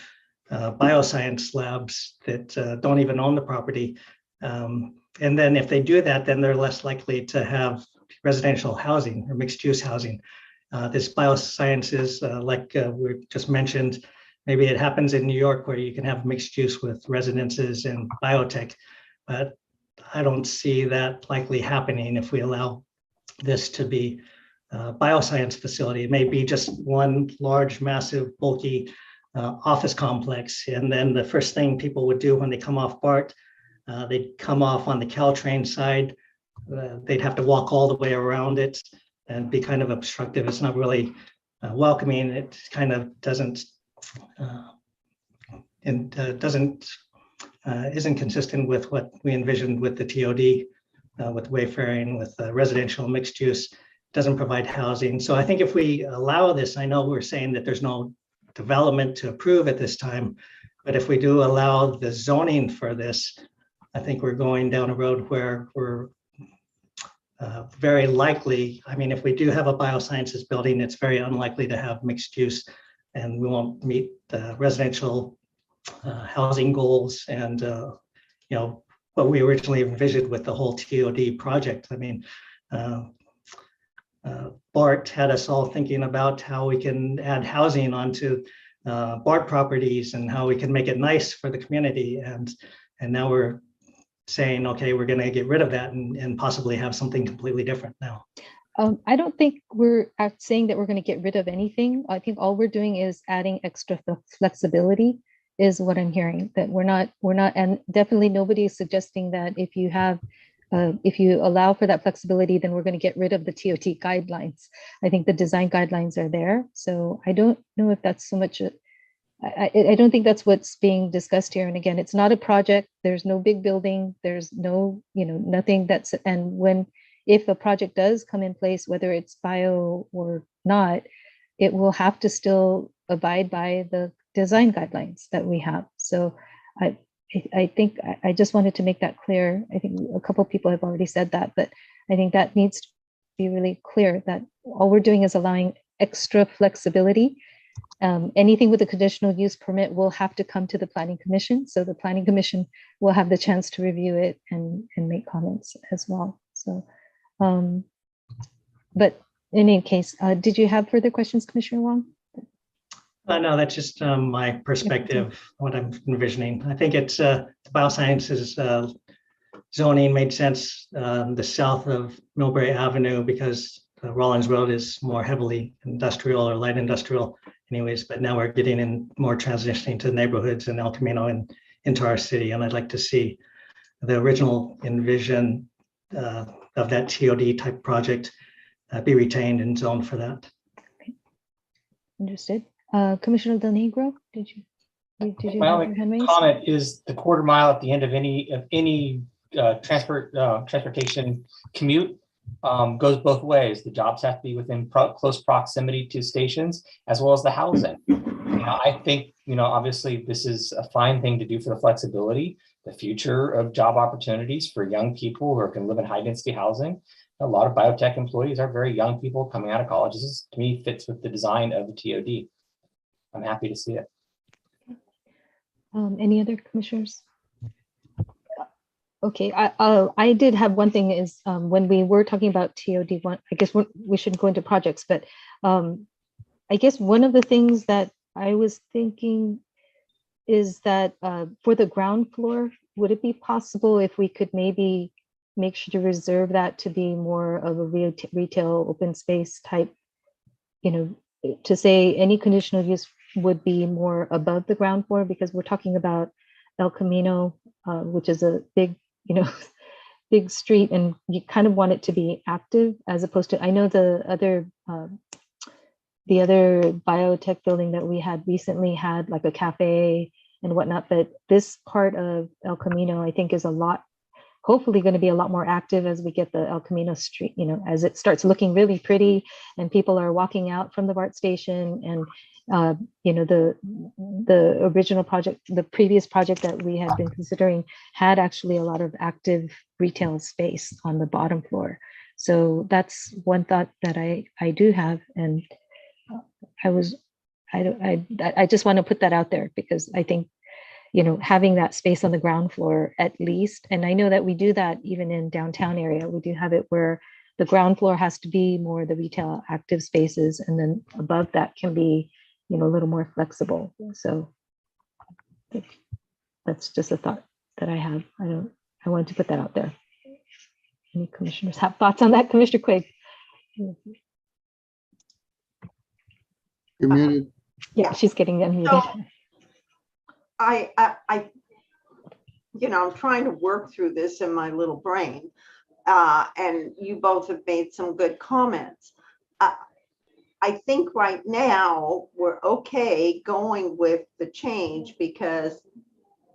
bioscience labs that don't even own the property. And then if they do that, then they're less likely to have residential housing or mixed use housing. This biosciences, like we just mentioned, maybe it happens in New York where you can have mixed use with residences and biotech, but I don't see that likely happening if we allow this to be a bioscience facility. It may be just one large, massive, bulky office complex. And then the first thing people would do when they come off BART, they'd come off on the Caltrain side. They'd have to walk all the way around it and be kind of obstructive. It's not really welcoming. It kind of isn't consistent with what we envisioned with the TOD, with wayfaring, with residential mixed use. Doesn't provide housing. So I think if we allow this, I know we're saying that there's no development to approve at this time, but if we do allow the zoning for this, I think we're going down a road where we're very likely, if we do have a biosciences building, it's very unlikely to have mixed use, and we won't meet the residential housing goals and what we originally envisioned with the whole TOD project. BART had us all thinking about how we can add housing onto BART properties and how we can make it nice for the community, and now we're saying, okay, we're going to get rid of that and possibly have something completely different now. I don't think we're saying that we're going to get rid of anything. I think all we're doing is adding extra flexibility is what I'm hearing, that we're not, and definitely nobody is suggesting that if you allow for that flexibility, then we're going to get rid of the TOT guidelines. I think the design guidelines are there. So I don't know if that's so much, I don't think that's what's being discussed here. And again, it's not a project. There's no big building. There's no, nothing that's, and if a project does come in place, whether it's bio or not, it will have to still abide by the design guidelines that we have. So I think I just wanted to make that clear. I think a couple of people have already said that, but I think that needs to be really clear that all we're doing is allowing extra flexibility. Anything with a conditional use permit will have to come to the planning commission. So the planning commission will have the chance to review it and make comments as well. So, but in any case, did you have further questions, Commissioner Wong? No, that's just my perspective, what I'm envisioning. I think it's biosciences zoning made sense the south of Milbury Avenue because Rollins Road is more heavily industrial or light industrial anyways, but now we're getting in more transitioning to neighborhoods in El Camino and into our city. And I'd like to see the original envision of that TOD type project be retained and zoned for that. Understood. Commissioner Del Negro, did you My have only your hand raised? comment is the quarter mile at the end of any transportation commute goes both ways. The jobs have to be within close proximity to stations as well as the housing. I think, obviously this is a fine thing to do for the flexibility, the future of job opportunities for young people who can live in high density housing. A lot of biotech employees are very young people coming out of college. This is, to me, fits with the design of the TOD. I'm happy to see it. Any other commissioners? Okay, I did have one thing is when we were talking about TOD one, I guess we shouldn't go into projects, but I guess one of the things that I was thinking is that for the ground floor, would it be possible if we could maybe make sure to reserve that to be more of a retail open space type, to say any conditional use would be more above the ground floor, because we're talking about El Camino, which is a big, big street, and you kind of want it to be active as opposed to, I know the other biotech building that we had recently had like a cafe and whatnot, but this part of El Camino, I think, is hopefully going to be a lot more active as we get the El Camino street, as it starts looking really pretty and people are walking out from the BART station. And the original project, the previous project that we had been considering had actually a lot of active retail space on the bottom floor. So that's one thought that I do have. And I just want to put that out there because I think, having that space on the ground floor at least, and I know that we do that even in downtown area, we do have it where the ground floor has to be more the retail active spaces, and then above that can be, a little more flexible. So that's just a thought that I have. I wanted to put that out there. Any commissioners have thoughts on that? Commissioner Quigg. You're muted. Yeah, she's getting unmuted. So, I'm trying to work through this in my little brain, and you both have made some good comments. I think right now we're okay going with the change, because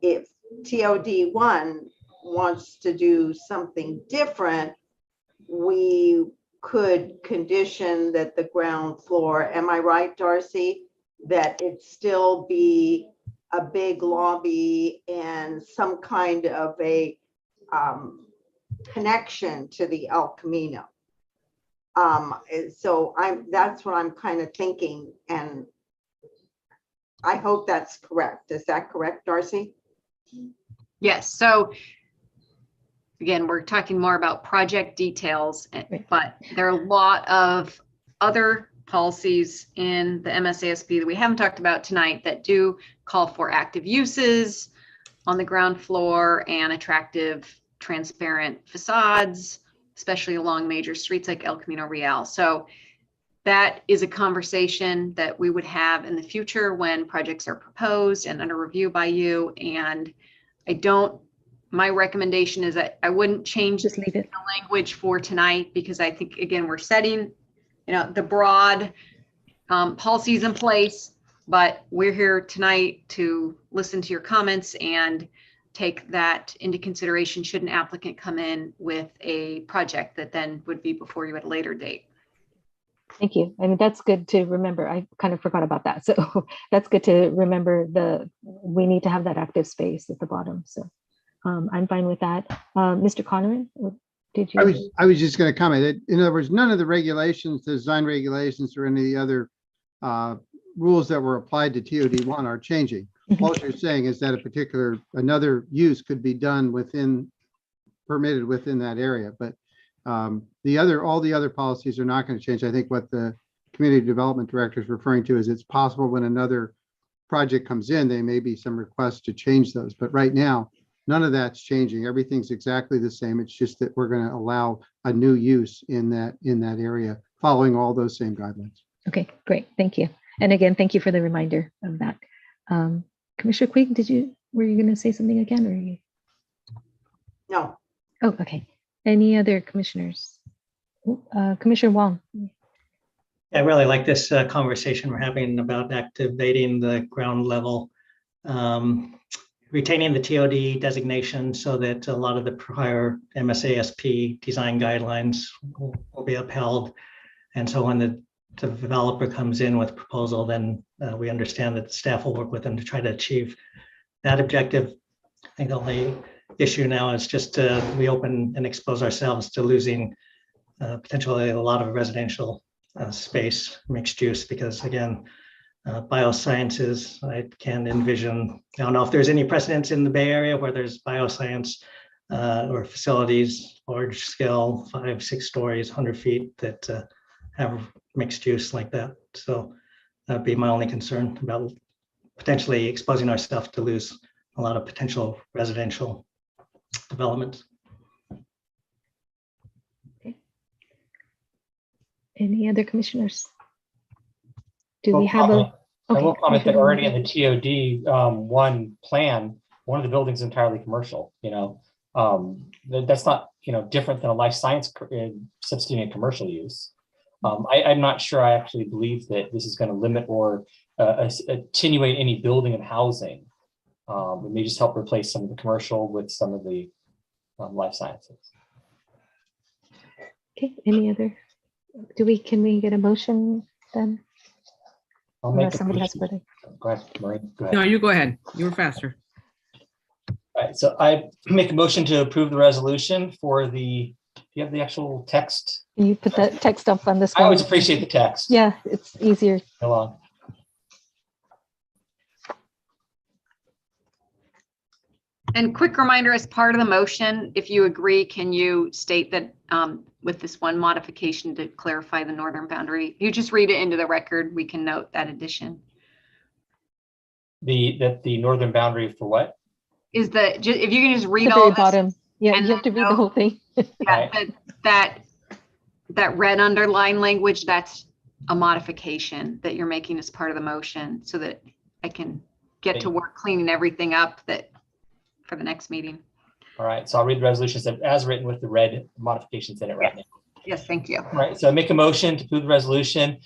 if TOD1 wants to do something different, we could condition that the ground floor, am I right, Darcy, that it still be a big lobby and some kind of a connection to the El Camino. So that's what I'm kind of thinking, and I hope that's correct. Is that correct, Darcy? Yes. So again, we're talking more about project details, but there are a lot of other policies in the MSASP that we haven't talked about tonight that do call for active uses on the ground floor and attractive, transparent facades, especially along major streets like El Camino Real. So that is a conversation that we would have in the future when projects are proposed and under review by you. And my recommendation is that I wouldn't change Just leave it. the language for tonight, because I think, again, we're setting the broad policies in place, but we're here tonight to listen to your comments and take that into consideration should an applicant come in with a project that then would be before you at a later date. Thank you. I mean, that's good to remember. I kind of forgot about that. So that's good to remember, we need to have that active space at the bottom. So I'm fine with that. Mr. Connery? Did I you? was just going to comment that, in other words, none of the regulations, design regulations, or any of the other rules that were applied to TOD1 are changing. All you're saying is that another use could be done permitted within that area, but all the other policies are not going to change. I think what the community development director is referring to is it's possible when another project comes in, there may be some requests to change those, but right now, none of that's changing. Everything's exactly the same. It's just that we're going to allow a new use in that area, following all those same guidelines. Okay, great. Thank you. And again, thank you for the reminder of that. Commissioner Quigg, were you going to say something again, or you? No. Oh, okay. Any other commissioners? Commissioner Wong. I really like this conversation we're having about activating the ground level, retaining the TOD designation so that a lot of the prior MSASP design guidelines will be upheld. And so when the developer comes in with proposal, then we understand that the staff will work with them to try to achieve that objective. I think the only issue now is just we open and expose ourselves to losing potentially a lot of residential space, mixed use, because again, biosciences, I can envision, I don't know if there's any precedents in the Bay Area where there's bioscience or facilities, large scale, 5-6 stories, 100 feet that have mixed use like that. So that'd be my only concern about potentially exposing ourselves to lose a lot of potential residential development. Okay. Any other commissioners? Do Well, we have a? I will comment that Commissioner already Wong. in the TOD one plan, one of the buildings is entirely commercial. That's not different than a life science substituting a commercial use. I'm not sure. I actually believe that this is going to limit or attenuate any building and housing. It may just help replace some of the commercial with some of the life sciences. Okay. Any other? Can we get a motion then? I'll make Unless somebody has further. Go ahead, Maureen. Go ahead. No, you go ahead. You were faster. All right, so I make a motion to approve the resolution for the. Do you have the actual text? Can you put that text up on this I one? always appreciate the text. Yeah, it's easier. Go on. And quick reminder, as part of the motion, if you agree, can you state that with this one modification to clarify the northern boundary? You just read it into the record, we can note that addition. The northern boundary for what? Is if you can just read The all very this, bottom. Yeah, and you have to read the whole thing. yeah, that red underline language, that's a modification that you're making as part of the motion so that I can get to work cleaning everything up for the next meeting. All right, so I'll read the resolution as written with the red modifications in it right now. Yes, thank you. All right, so I make a motion to approve the resolution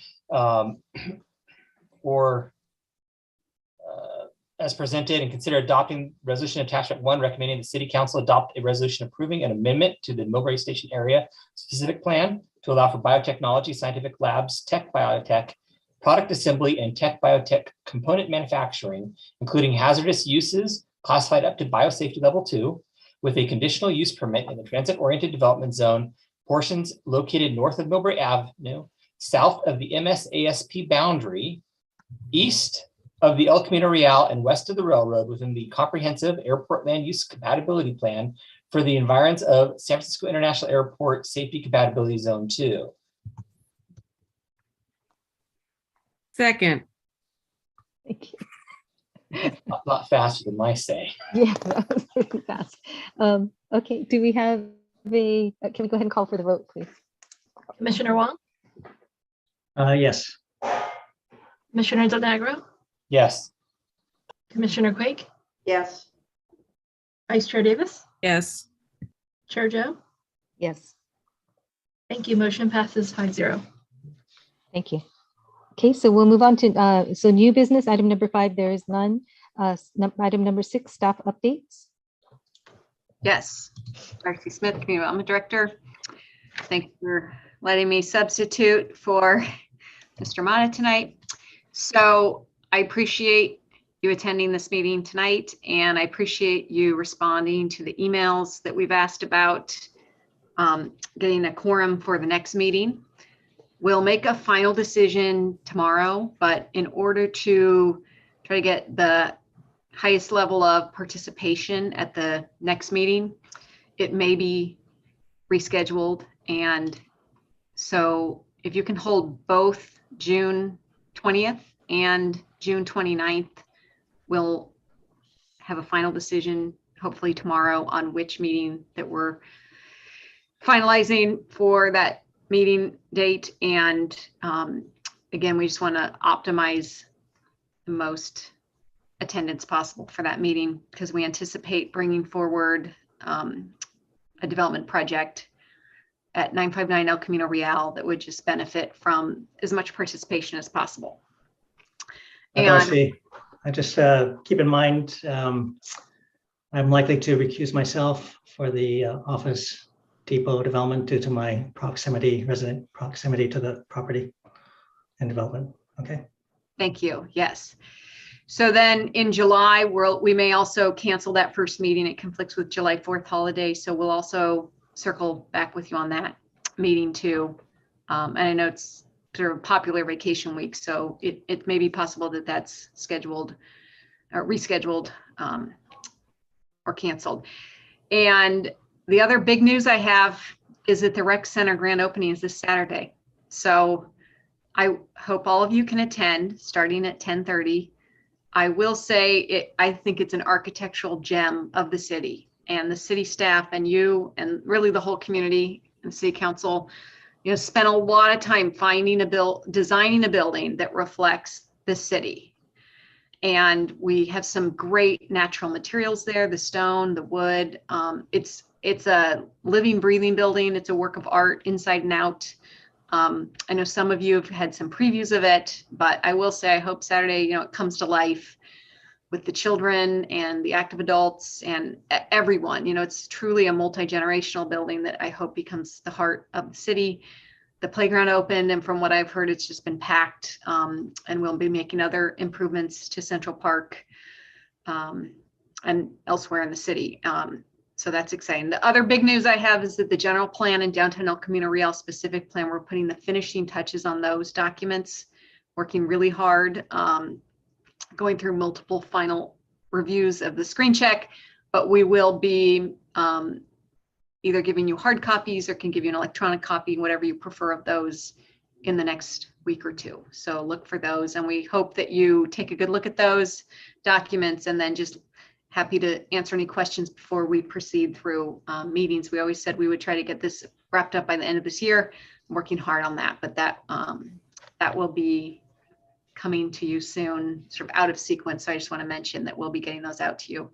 as presented and consider adopting resolution attachment 1, recommending the city council adopt a resolution approving an amendment to the Milbury Station area specific plan to allow for biotechnology, scientific labs, tech biotech, product assembly, and tech biotech component manufacturing, including hazardous uses classified up to biosafety level 2, with a conditional use permit in the transit-oriented development zone portions located north of Milbury Avenue, south of the MSASP boundary, east of the El Camino Real, and west of the railroad within the comprehensive airport land use compatibility plan for the environs of San Francisco International Airport Safety Compatibility Zone 2. Thank Second. you. Not faster than my say. Yeah, that was pretty fast. Okay, do we have can we go ahead and call for the vote, please? Commissioner Wong, Yes. Commissioner Del Negro, Yes. Commissioner Quake, Yes. Vice Chair Davis, Yes. Chair Joe. Yes, Thank you. Motion passes 5-0. thank you. Okay, so we'll move on to so new business, item number 5, there is none. Item number 6, staff updates. Yes, Darcy Smith, Community Development Director. Thank you for letting me substitute for Mr. Mata tonight. So I appreciate you attending this meeting tonight, and I appreciate you responding to the emails that we've asked about getting a quorum for the next meeting. We'll make a final decision tomorrow, but in order to try to get the highest level of participation at the next meeting, it may be rescheduled. And so if you can hold both June 20th and June 29th, we'll have a final decision hopefully tomorrow on which meeting that we're finalizing for that meeting date. And again, we just want to optimize the most attendance possible for that meeting because we anticipate bringing forward a development project at 959 El Camino Real that would just benefit from as much participation as possible. Darcy, I just keep in mind, I'm likely to recuse myself for the Office Depot development due to my resident proximity to the property and development. Okay. Thank you. Yes. So then in July, we may also cancel that first meeting. It conflicts with July 4th holiday. So we'll also circle back with you on that meeting too. And I know it's sort of popular vacation week, so it may be possible that that's scheduled or rescheduled or canceled. And the other big news I have is that the Rec Center grand opening is this Saturday. So I hope all of you can attend starting at 10:30. I will say I think it's an architectural gem of the city, and the city staff and you and really the whole community and city council, spent a lot of time designing a building that reflects the city. And we have some great natural materials there, the stone, the wood. It's a living, breathing building. It's a work of art inside and out. I know some of you have had some previews of it, but I will say I hope Saturday, it comes to life with the children and the active adults and everyone. It's truly a multi-generational building that I hope becomes the heart of the city. The playground opened, and from what I've heard, it's just been packed, and we'll be making other improvements to Central Park and elsewhere in the city. So that's exciting. The other big news I have is that the general plan and downtown El Camino Real specific plan, we're putting the finishing touches on those documents, working really hard, going through multiple final reviews of the screen check, but we will be either giving you hard copies or can give you an electronic copy, whatever you prefer of those in the next week or two. So look for those, and we hope that you take a good look at those documents and then just happy to answer any questions before we proceed through meetings. We always said we would try to get this wrapped up by the end of this year. I'm working hard on that, but that will be coming to you soon, sort of out of sequence. So I just want to mention that we'll be getting those out to you.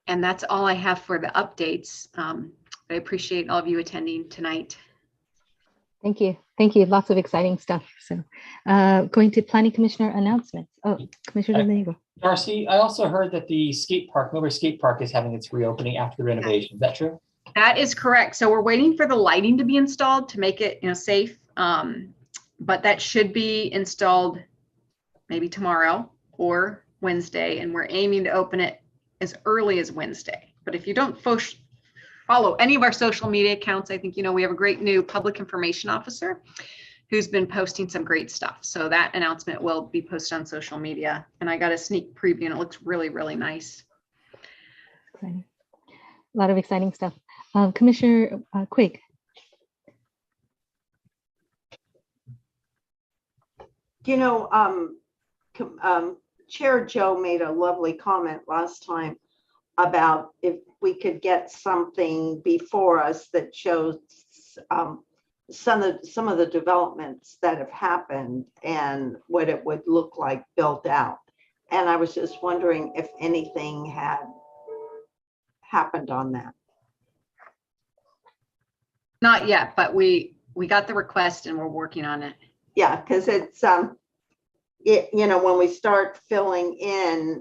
And that's all I have for the updates. I appreciate all of you attending tonight. Thank you. Thank you. Lots of exciting stuff. So going to Planning Commissioner announcements. Oh, Commissioner Domingo. Darcy, I also heard that the skate park, Milbury Skate Park, is having its reopening after the renovation. Is that true? That is correct. So we're waiting for the lighting to be installed to make it, safe. But that should be installed maybe tomorrow or Wednesday, and we're aiming to open it as early as Wednesday. But if you don't follow any of our social media accounts, I think we have a great new public information officer who's been posting some great stuff. So that announcement will be posted on social media, and I got a sneak preview and it looks really, really nice. Exciting. A lot of exciting stuff. Commissioner Quigg. Chair Joe made a lovely comment last time about if we could get something before us that shows some of the developments that have happened and what it would look like built out. And I was just wondering if anything had happened on that. Not yet, but we got the request and we're working on it. Yeah, because it's when we start filling in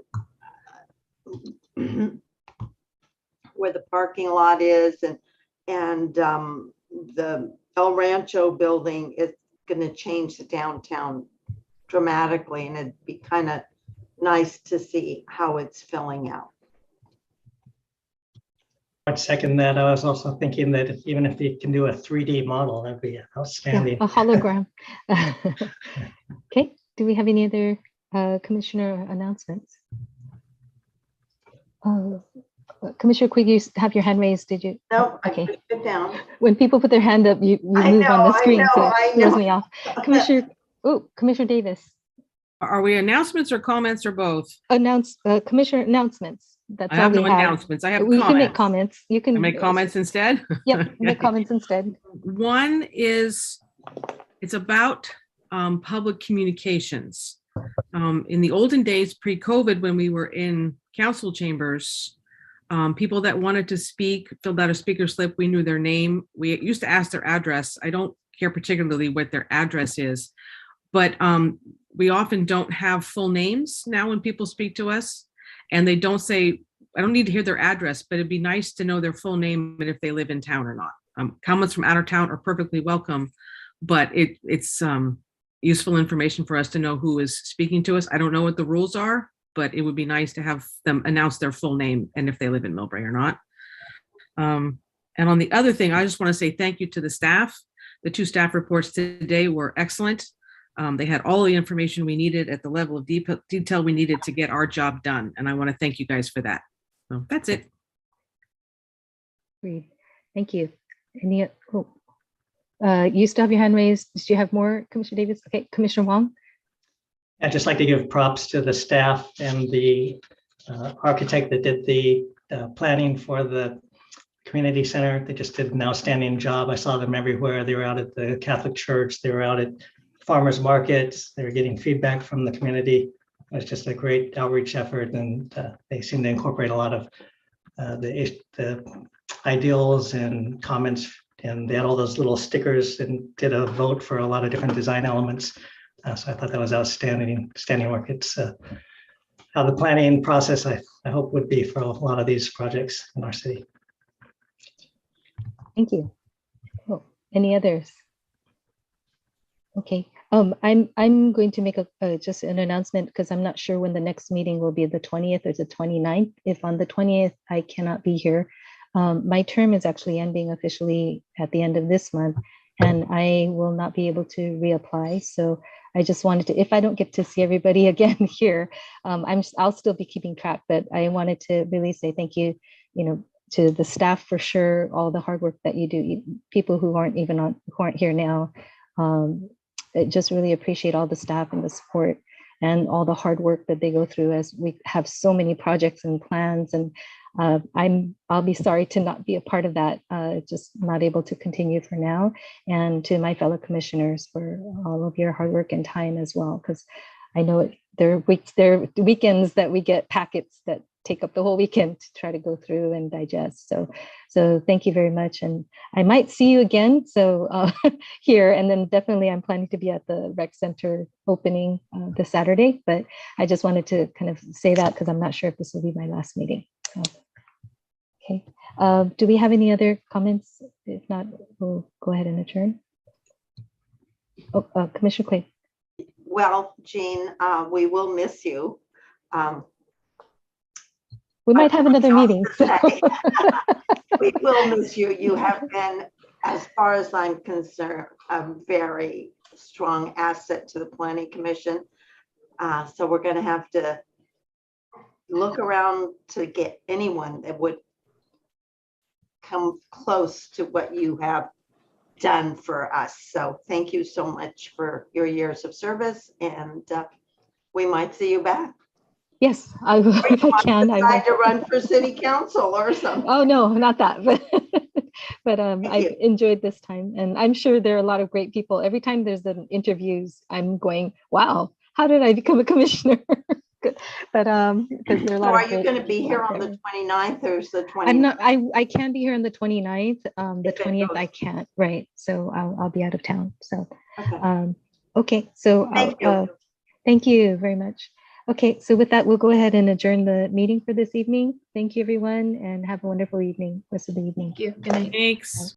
where the parking lot is and the El Rancho building is going to change the downtown dramatically, and it'd be kind of nice to see how it's filling out. I'd second that. I was also thinking that even if you can do a 3D model, that'd be Yeah, outstanding. a hologram. Okay, do we have any other commissioner announcements? Commissioner Quigg, you have your hand raised, did you? No, I Okay. put it down. When people put their hand up, you I move on know, the I screen, so know, it I throws know. me off. Commissioner Davis, Are we announcements or comments or both? Commissioner announcements. That's I have all no we have. announcements. I have We can make comments. comments. You can I make comments instead? Yep, make comments instead. One is, it's about public communications. In the olden days, pre-COVID, when we were in council chambers, people that wanted to speak filled out a speaker slip. We knew their name. We used to ask their address. I don't care particularly what their address is, but we often don't have full names now when people speak to us, and they don't say, I don't need to hear their address, but it'd be nice to know their full name and if they live in town or not. Comments from out of town are perfectly welcome, but it's useful information for us to know who is speaking to us. I don't know what the rules are, but it would be nice to have them announce their full name and if they live in Milbury or not. And on the other thing, I just want to say thank you to the staff. The 2 staff reports today were excellent. They had all the information we needed at the level of detail we needed to get our job done. And I want to thank you guys for that. So that's it. Great. Thank you. Any, you still have your hand raised. Do you have more, Commissioner Davis? Okay, Commissioner Wong. I'd just like to give props to the staff and the architect that did the planning for the community center. They just did an outstanding job. I saw them everywhere. They were out at the Catholic Church. They were out at farmers markets. They were getting feedback from the community. It was just a great outreach effort, and they seem to incorporate a lot of the ideals and comments, and they had all those little stickers and did a vote for a lot of different design elements. So I thought that was outstanding work. It's how the planning process, I hope, would be for a lot of these projects in our city. Thank you. Any others? Okay. I'm going to make just an announcement because I'm not sure when the next meeting will be, the 20th or the 29th. If on the 20th I cannot be here, my term is actually ending officially at the end of this month, and I will not be able to reapply. So I just wanted to, if I don't get to see everybody again here, I'll still be keeping track, but I wanted to really say thank you, to the staff for sure, all the hard work that you do, people who aren't here now. I just really appreciate all the staff and the support and all the hard work that they go through as we have so many projects and plans. And I'll be sorry to not be a part of that, just not able to continue for now. And to my fellow commissioners for all of your hard work and time as well, because I know there are weekends that we get packets that take up the whole weekend to try to go through and digest. So thank you very much. And I might see you again here. And then definitely I'm planning to be at the rec center opening this Saturday, but I just wanted to kind of say that because I'm not sure if this will be my last meeting. So, okay. Do we have any other comments? If not, we'll go ahead and adjourn. Oh, Commissioner Quaid. Well, Jean, we will miss you. We might have another meeting. We will miss you. You have been, as far as I'm concerned, a very strong asset to the Planning Commission. So we're going to have to look around to get anyone that would come close to what you have done for us. So thank you so much for your years of service, and we might see you back. Yes, I will. If I can. I decide to run for city council or something. Oh no, not that. But I've enjoyed this time, and I'm sure there are a lot of great people. Every time there's an interviews, I'm going, wow, how did I become a commissioner? But because there are a lot. So are you going to be here on the 29th or is the 29th? I'm not. I can be here on the 29th. The 20th I can't. Right. So I'll be out of town. So okay. So thank you very much. Okay, so with that, we'll go ahead and adjourn the meeting for this evening. Thank you, everyone, and have a wonderful evening, rest of the evening. Thank you. Good night. Thanks.